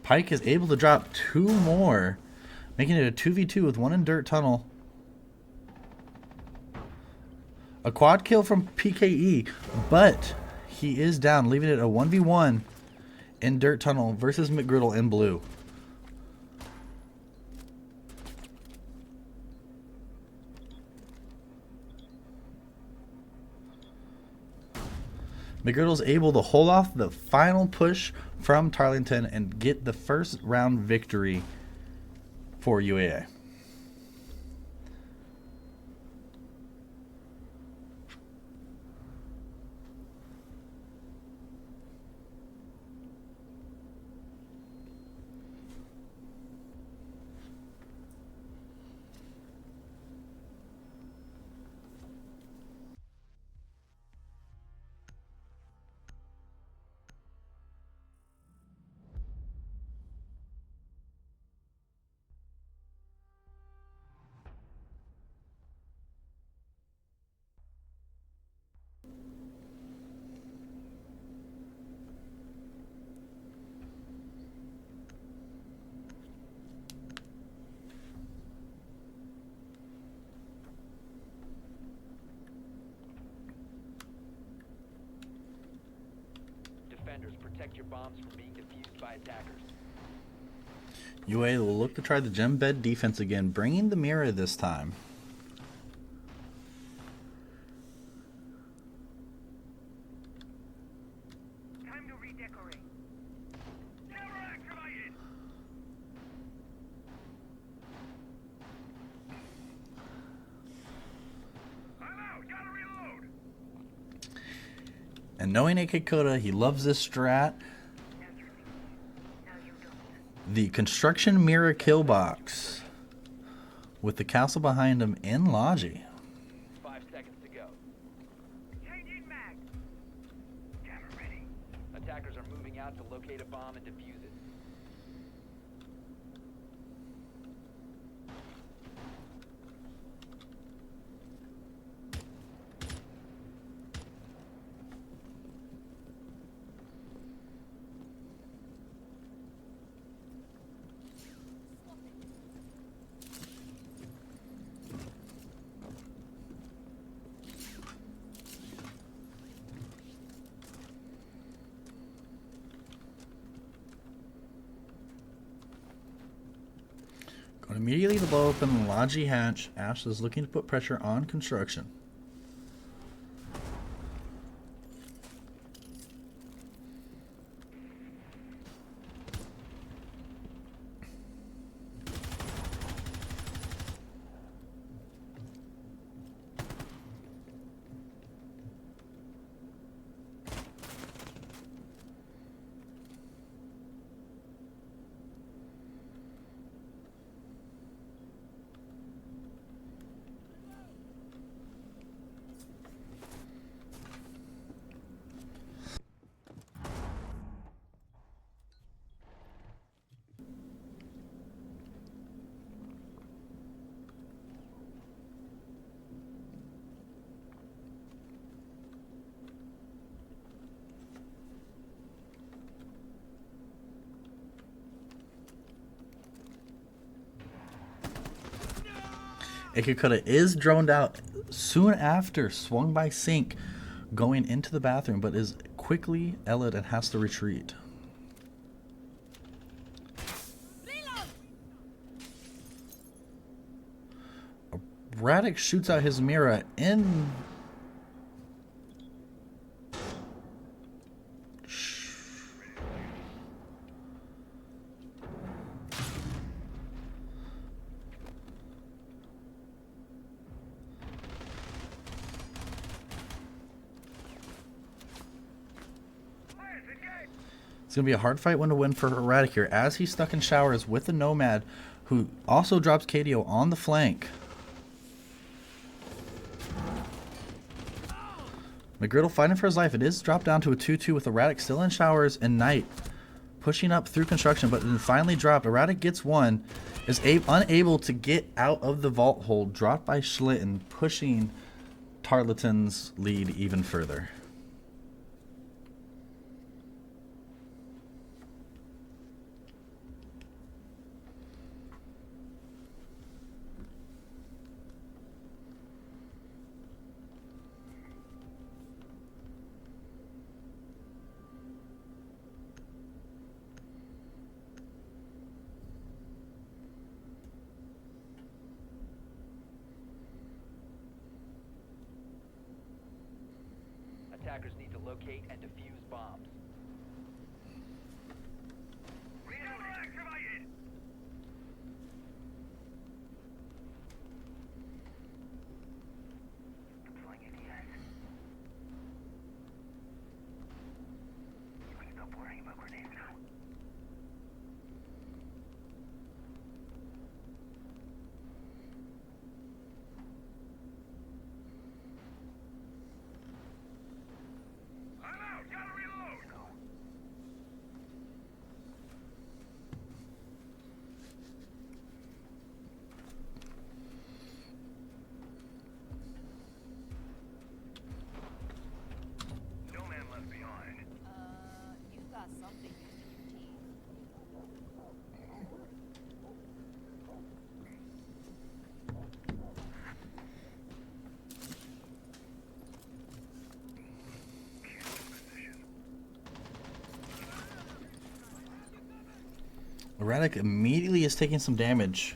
Pike is able to drop 2 more, making it a 2v2 with one in dirt tunnel. A quad kill from PKE, but he is down, leaving it a 1v1 in dirt tunnel versus McGriddle in blue. McGriddle's able to hold off the final push from Tarleton and get the first round victory for UAA. Defenders, protect your bombs from being defused by attackers. UAA will look to try the gem bed defense again, bringing the mirror this time. Time to redecorate. Camera activated. And knowing AK Koda, he loves this strat. The construction mirror kill box with the castle behind him in Logi. 5 seconds to go. Changing mag. Jammer ready. Attackers are moving out to locate a bomb and defuse it. Going immediately to blow open the Logi hatch. Ash is looking to put pressure on construction. Ikikuta is droned out soon after, swung by Sync, going into the bathroom, but is quickly Elliot and has to retreat. Radek shoots out his mirror in. It's going to be a hard fight one to win for Radek here, as he's stuck in showers with the Nomad, who also drops KDO on the flank. McGriddle fighting for his life. It is dropped down to a 2-2 with Erratic still in showers and Knight pushing up through construction, but then finally dropped. Erratic gets one, is unable to get out of the vault hold, dropped by Schlitten, pushing Tarleton's lead even further. Attackers need to locate and defuse bombs. Jammer activated. Deploying ADS. You can stop worrying about grenades now. I'm out. Gotta reload. Go. No man left behind. You got something between your teeth. Erratic immediately is taking some damage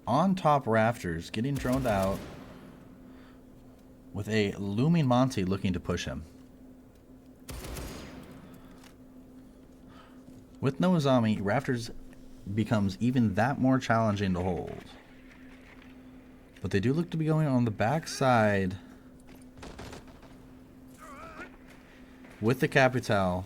on top rafters, getting droned out with a looming Monty looking to push him. With no Azami, rafters becomes even that more challenging to hold. But they do look to be going on the back side with the Capital.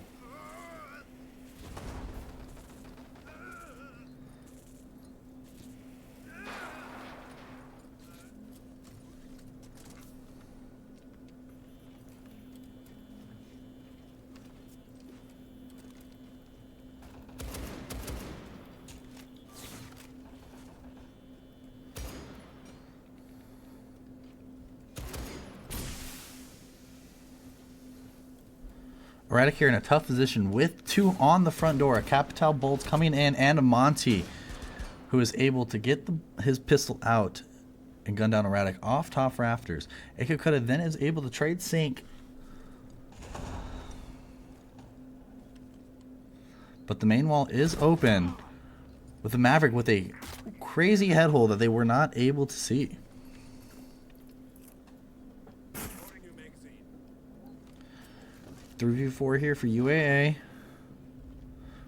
Erratic here in a tough position with 2 on the front door. A Capital Bolts coming in and a Monty who is able to get his pistol out and gun down Erratic off top rafters. Ikukuda then is able to trade sync. But the main wall is open with the Maverick with a crazy head hole that they were not able to see. 3v4 here for UAA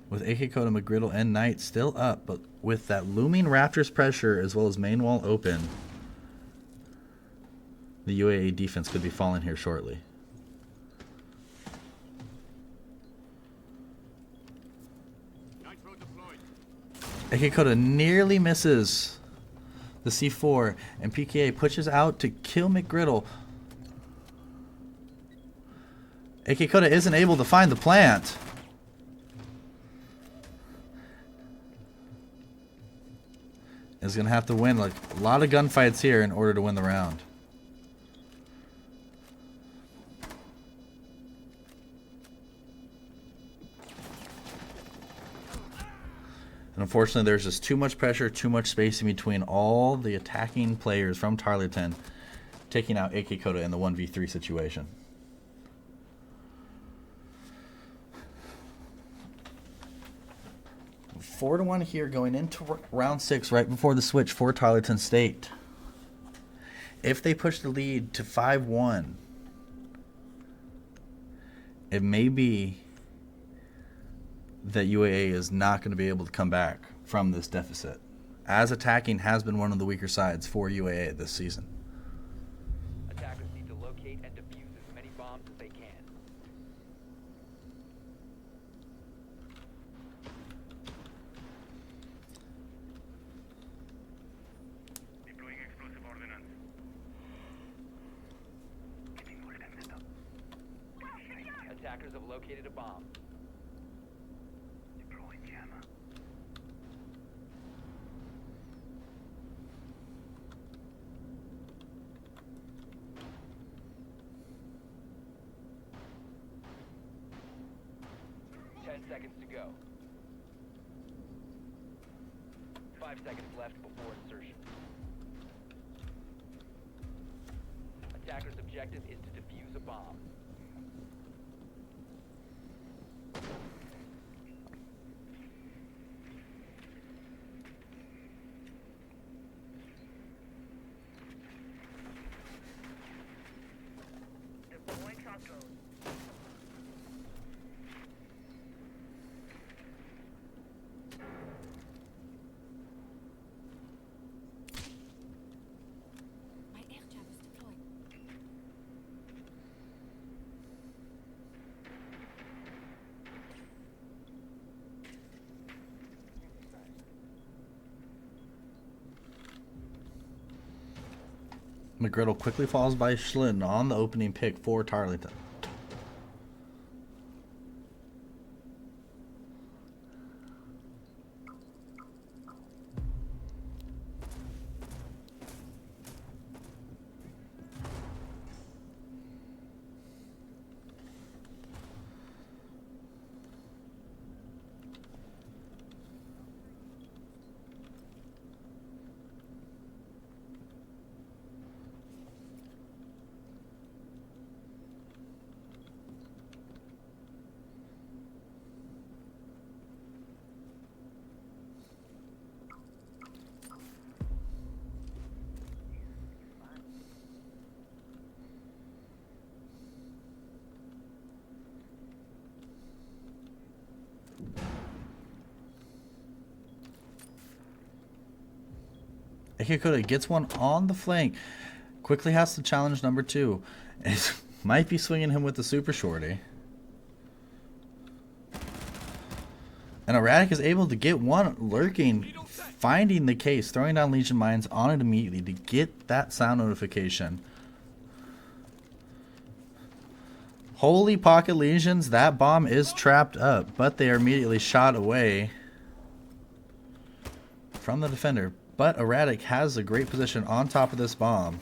with AK Koda, McGriddle, and Knight still up, but with that looming Raptors pressure as well as main wall open, the UAA defense could be falling here shortly. AK Koda nearly misses the C4, and PKA pushes out to kill McGriddle. AK Koda isn't able to find the plant. Is going to have to win like a lot of gunfights here in order to win the round. And unfortunately, there's just too much pressure, too much space in between all the attacking players from Tarleton taking out AK Koda in the 1v3 situation. 4-1 here going into round 6 right before the switch for Tarleton State. If they push the lead to 5-1, it may be that UAA is not going to be able to come back from this deficit, as attacking has been one of the weaker sides for UAA this season. Attackers need to locate and defuse as many bombs as they can. Deploying explosive ordnance. Attackers have located a bomb. Deploying jammer. Seconds to go. 5 seconds left before insertion. Attacker's objective is to defuse a bomb. Deploying shot drone. My air jab is deployed. McGriddle quickly falls by Schlitten on the opening pick for Tarleton. Akikoda gets one on the flank. Quickly has to challenge number 2. It might be swinging him with the super shorty. And Erratic is able to get one lurking, finding the case, throwing down Legion Mines on it immediately to get that sound notification. Holy Pocket Legions, that bomb is trapped up, but they are immediately shot away from the defender. But Erratic has a great position on top of this bomb,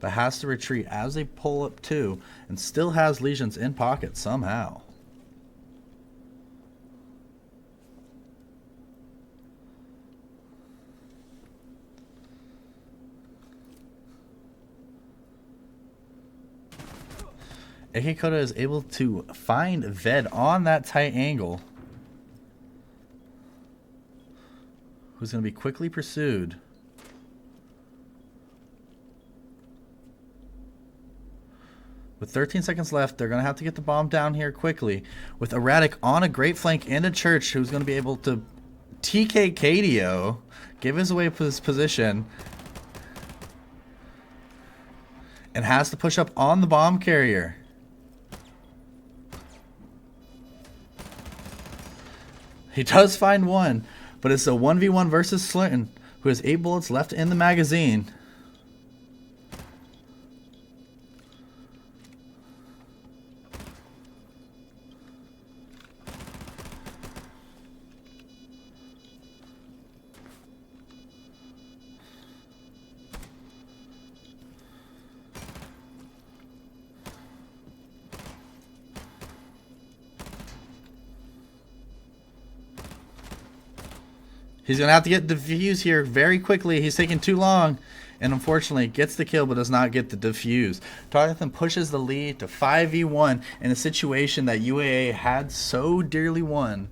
but has to retreat as they pull up too, and still has Legions in pocket somehow. AK Koda is able to find Ved on that tight angle, who's going to be quickly pursued. With 13 seconds left, they're going to have to get the bomb down here quickly. With Erratic on a great flank into Church, who's going to be able to TK KDO, give his away his position, and has to push up on the bomb carrier. He does find one, but it's a 1v1 versus Slinton, who has 8 bullets left in the magazine. He's going to have to get defuse here very quickly. He's taking too long. And unfortunately, gets the kill but does not get the defuse. Tarleton pushes the lead to 5v1 in a situation that UAA had so dearly won,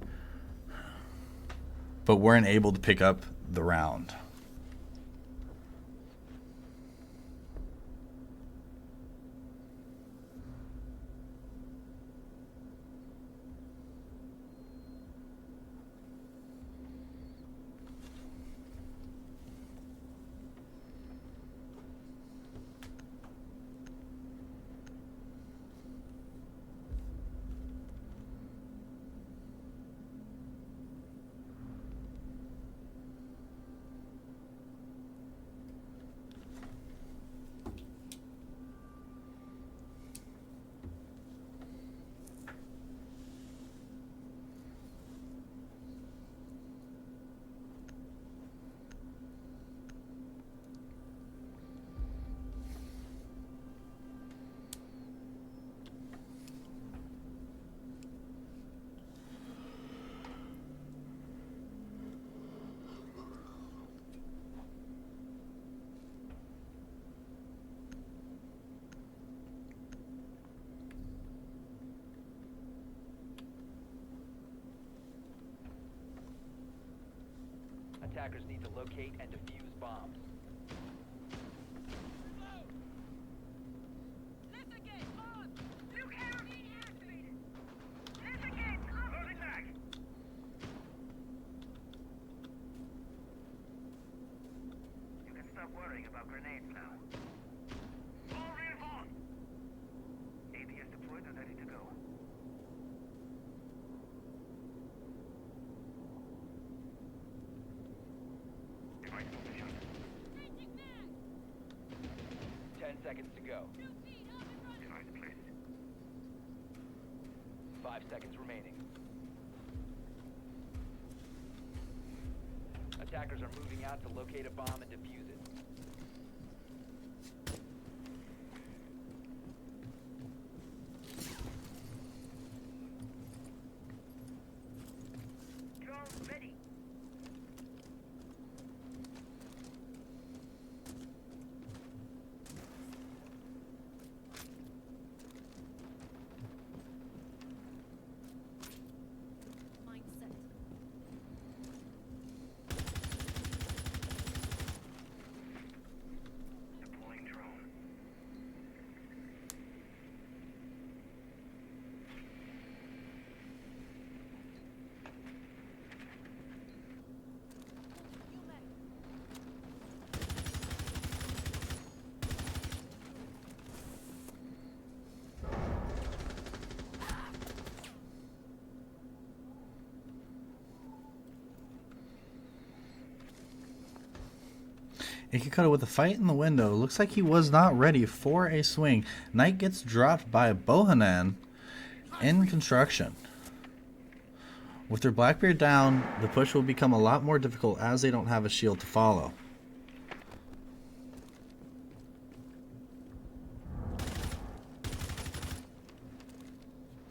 but weren't able to pick up the round. Attackers need to locate and defuse bombs. You can stop worrying about grenades now. All reinforced! AD is deployed and ready to go. Device position. 10 seconds to go. Device placed. 5 seconds remaining. Attackers are moving out to locate a bomb and defuse it. Drone ready. Mindset. Ikikoto with a fight in the window. Looks like he was not ready for a swing. Knight gets dropped by Bohanan in construction. With their Blackbeard down, the push will become a lot more difficult as they don't have a shield to follow.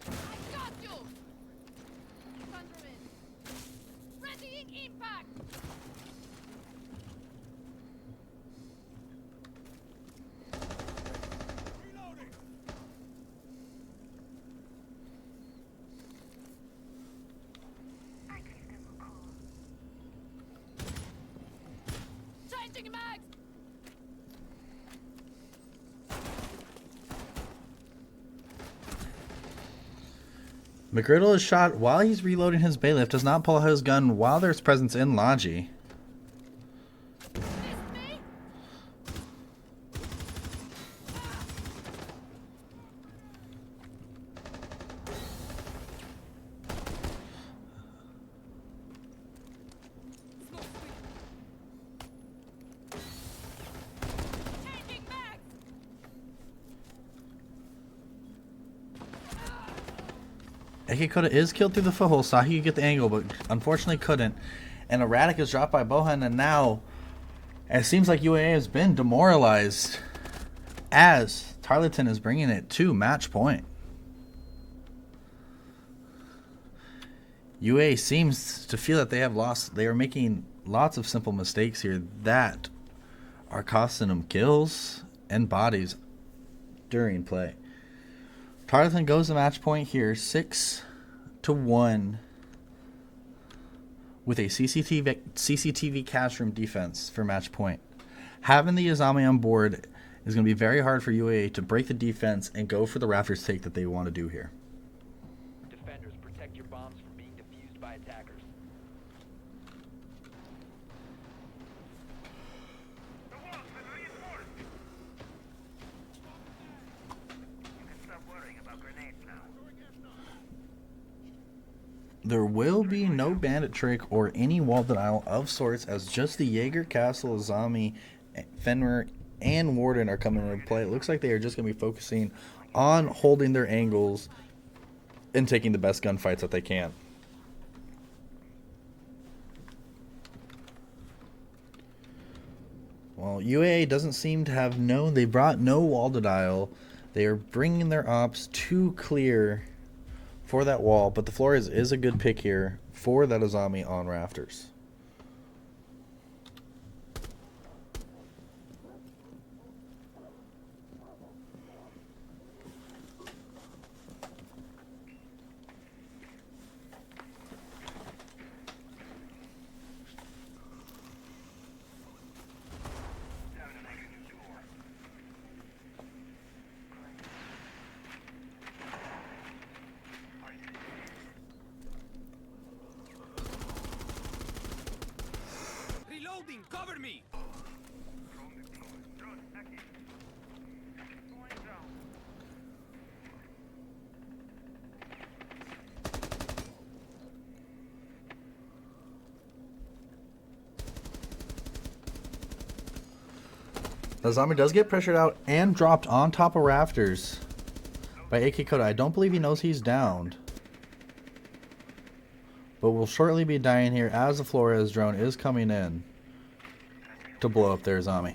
I got you! Thunderman! Readying impact! Reloading. I gave them a call. Changing mags! McGriddle is shot while he's reloading his bailiff. Does not pull out his gun while there's presence in Logi. Missed me? Smoke screen. Changing mags! Ikikoto is killed through the foothole. Saw he could get the angle, but unfortunately couldn't. And Erratic is dropped by Bohan, and now it seems like UAA has been demoralized as Tarleton is bringing it to match point. UAA seems to feel that they have lost. They are making lots of simple mistakes here that are costing them kills and bodies during play. Tarleton goes to match point here, 6-1, with a CCTV cash room defense for match point. Having the Azami on board is going to be very hard for UAA to break the defense and go for the Rafters take that they want to do here. Defenders, protect your bombs from being defused by attackers. The wall's been reinforced. You can stop worrying about grenades now. There will be no bandit trick or any wall denial of sorts, as just the Jaeger, Castle, Azami, Fenrir, and Warden are coming into play. It looks like they are just going to be focusing on holding their angles and taking the best gunfights that they can. Well, UAA doesn't seem to have known. They brought no wall denial. They are bringing their ops to clear for that wall, but the floor is a good pick here for that Azami on Rafters. Reloading. Cover me. Drone active. Going down. The Azami does get pressured out and dropped on top of Rafters by Ikikoto. I don't believe he knows he's downed, but will shortly be dying here as the Flores drone is coming in to blow up their Azami.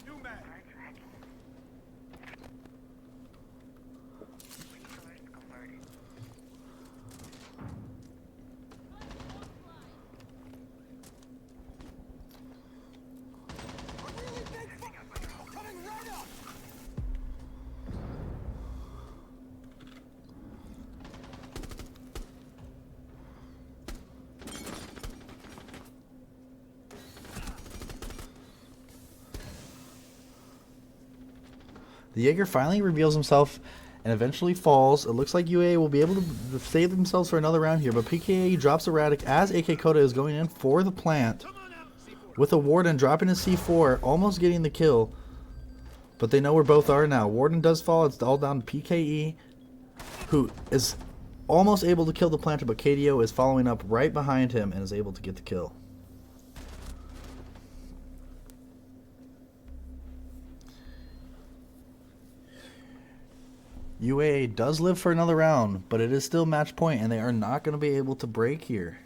New mag. Resource converted. Coming right up. The Jaeger finally reveals himself and eventually falls. It looks like UA will be able to save themselves for another round here, but PKA drops Erratic as AK Kota is going in for the plant with a Warden dropping his C4, almost getting the kill. But they know where both are now. Warden does fall. It's all down to PKE, who is almost able to kill the planter, but KDO is following up right behind him and is able to get the kill. UAA does live for another round, but it is still match point, and they are not going to be able to break here.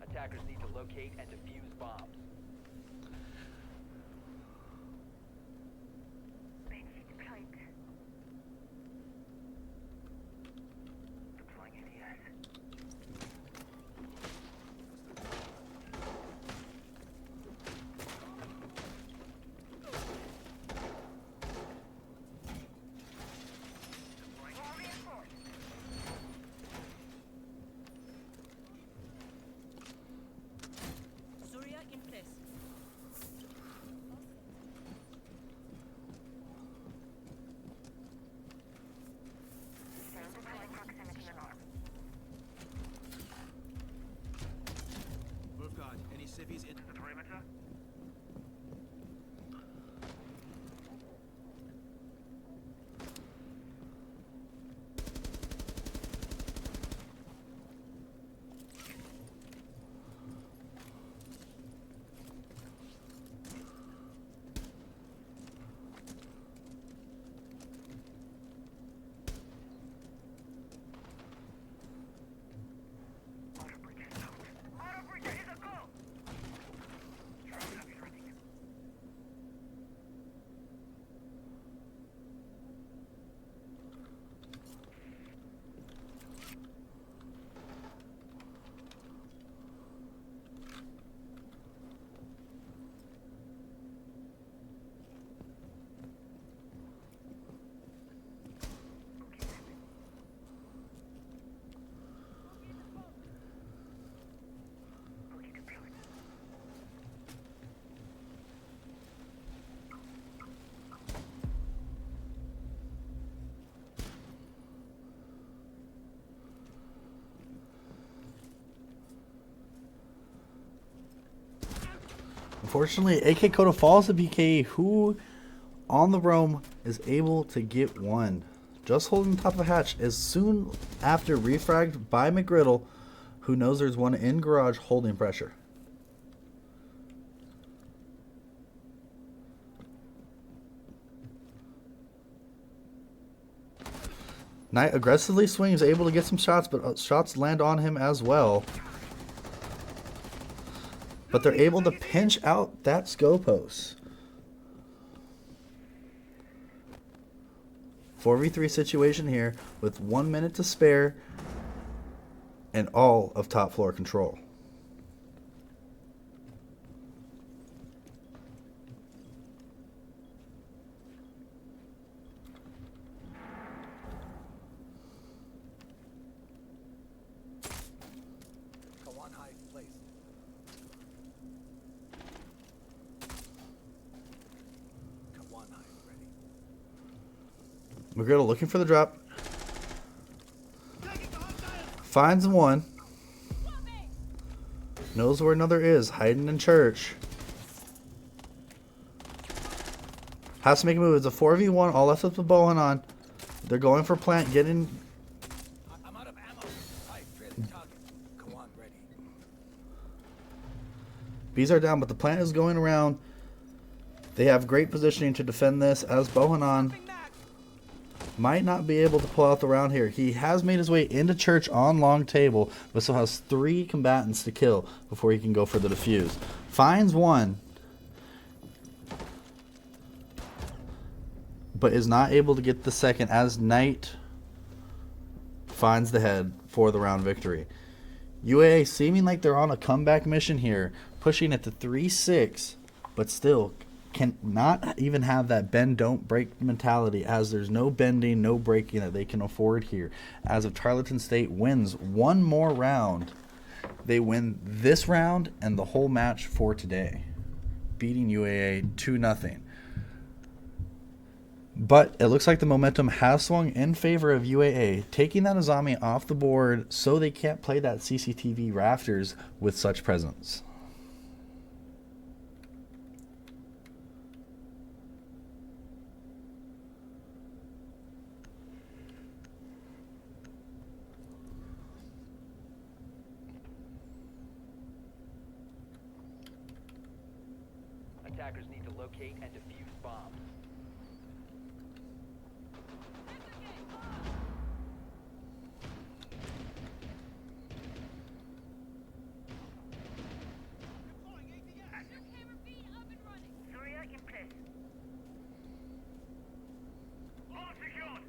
Attackers need to locate and defuse bombs. Bench deployed. Deploying ADS. All reinforced. Surya in place. Still deploying proximity alarm. Move God. Any civvies in The perimeter. Auto breach is out. Auto breacher is a go! Charlie, have you ready? Boogie deployed. Unfortunately, AK Coda falls to BK, who on the roam is able to get one. Just holding top of a hatch as soon after refragged by McGriddle, who knows there's one in garage holding pressure. Knight aggressively swings, able to get some shots, but shots land on him as well. But they're able to pinch out that Scopos. 4v3 situation here with 1 minute to spare and all of top floor control. Kawan High placed. Kawan High ready. McGriddle looking for the drop. Finds one. Knows where another is, hiding in church. Has to make a move. It's a 4v1, all left with the Bohan. They're going for plant, getting... I'm out of ammo. High trailing target. Kawan ready. Bees are down, but the plant is going around. They have great positioning to defend this as Bohanon might not be able to pull out the round here. He has made his way into church on long table, but still has 3 combatants to kill before he can go for the defuse. Finds one, but is not able to get the second as Knight finds the head for the round victory. UAA seeming like they're on a comeback mission here, pushing it to 3-6, but still cannot even have that bend don't break mentality, as there's no bending, no breaking that they can afford here. As if Tarleton State wins one more round, they win this round and the whole match for today, beating UAA 2-0. But it looks like the momentum has swung in favor of UAA, taking that Azami off the board so they can't play that CCTV rafters with such presence. Attackers need to locate and defuse bombs. Surya in place. All secured.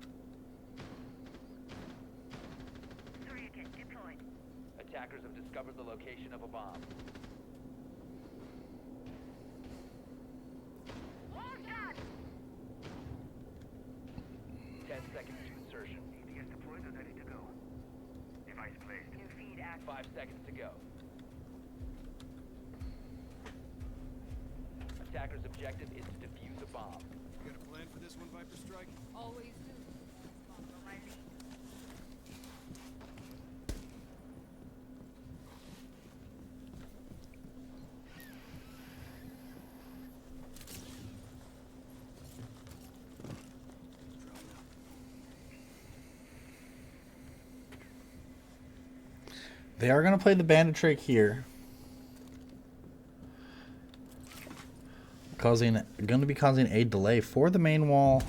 Surya kit deployed. Attackers have discovered the location of a bomb. All done. 10 seconds to insertion. ADS deployed and ready to go. Device placed. New feed active. 5 seconds to go. Attacker's objective is to defuse a bomb. You got a plan for this one, Viper Strike? Always do. Follow my lead. They are going to play the bandit trick here. Going to be causing a delay for the main wall.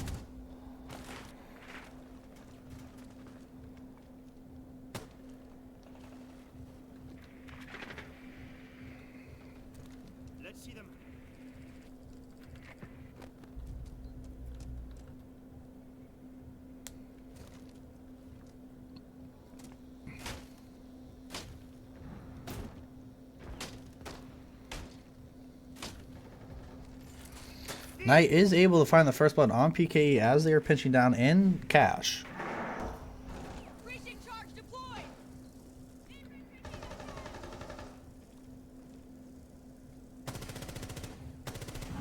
Let's see them. Knight is able to find the first blood on PKE as they are pinching down in cash. Breaching charge deployed.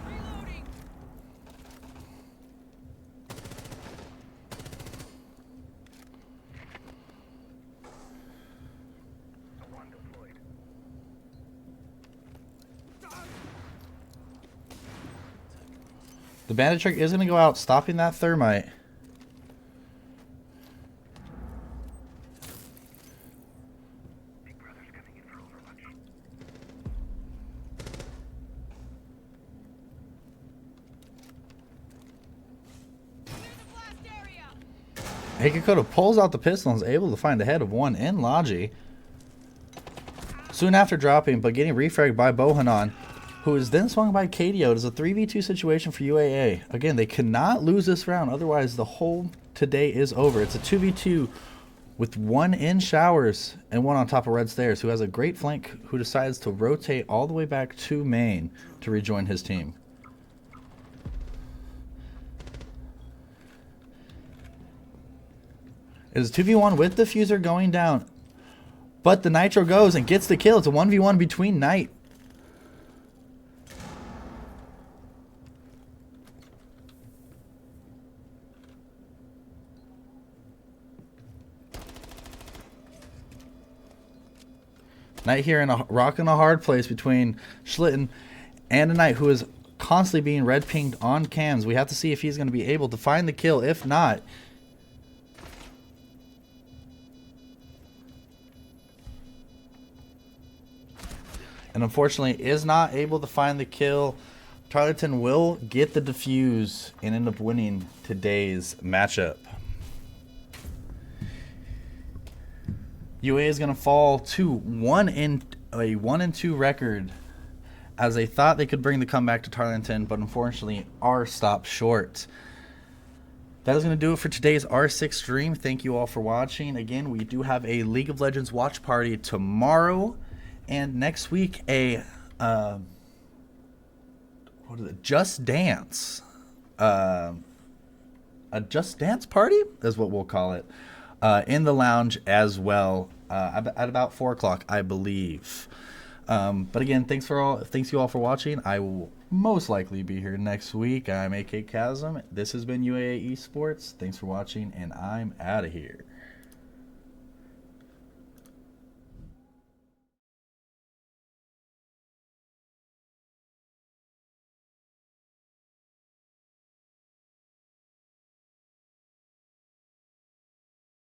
Reloading. The one deployed. The bandit trick is going to go out, stopping that thermite. Big brother's coming in for Overwatch. Clear the blast area. Hikakoda pulls out the pistol and is able to find the head of one in Logi. Soon after dropping, but getting refragged by Bohanon, who is then swung by KDO. It is a 3v2 situation for UAA. Again, they cannot lose this round, otherwise the whole today is over. It's a 2v2 with one in showers and one on top of red stairs, who has a great flank, who decides to rotate all the way back to main to rejoin his team. It is 2v1 with Diffuser going down, but the Nitro goes and gets the kill. It's a 1v1 between Knight. Knight here in a rock and a hard place between Schlitten and a Knight who is constantly being red pinged on cams. We have to see if he's going to be able to find the kill. If not, and unfortunately is not able to find the kill, Tarleton will get the defuse and end up winning today's matchup. UA is going to fall to a 1-2 record, as they thought they could bring the comeback to Tarleton, but unfortunately are stopped short. That is going to do it for today's R6 stream. Thank you all for watching. Again, we do have a League of Legends watch party tomorrow, and next week a Just Dance, a Just Dance party is what we'll call it. In the lounge as well, at about 4 o'clock, I believe. But again, thanks you all for watching. I will most likely be here next week. I'm AK Chasm. This has been UAA Esports. Thanks for watching, and I'm out of here.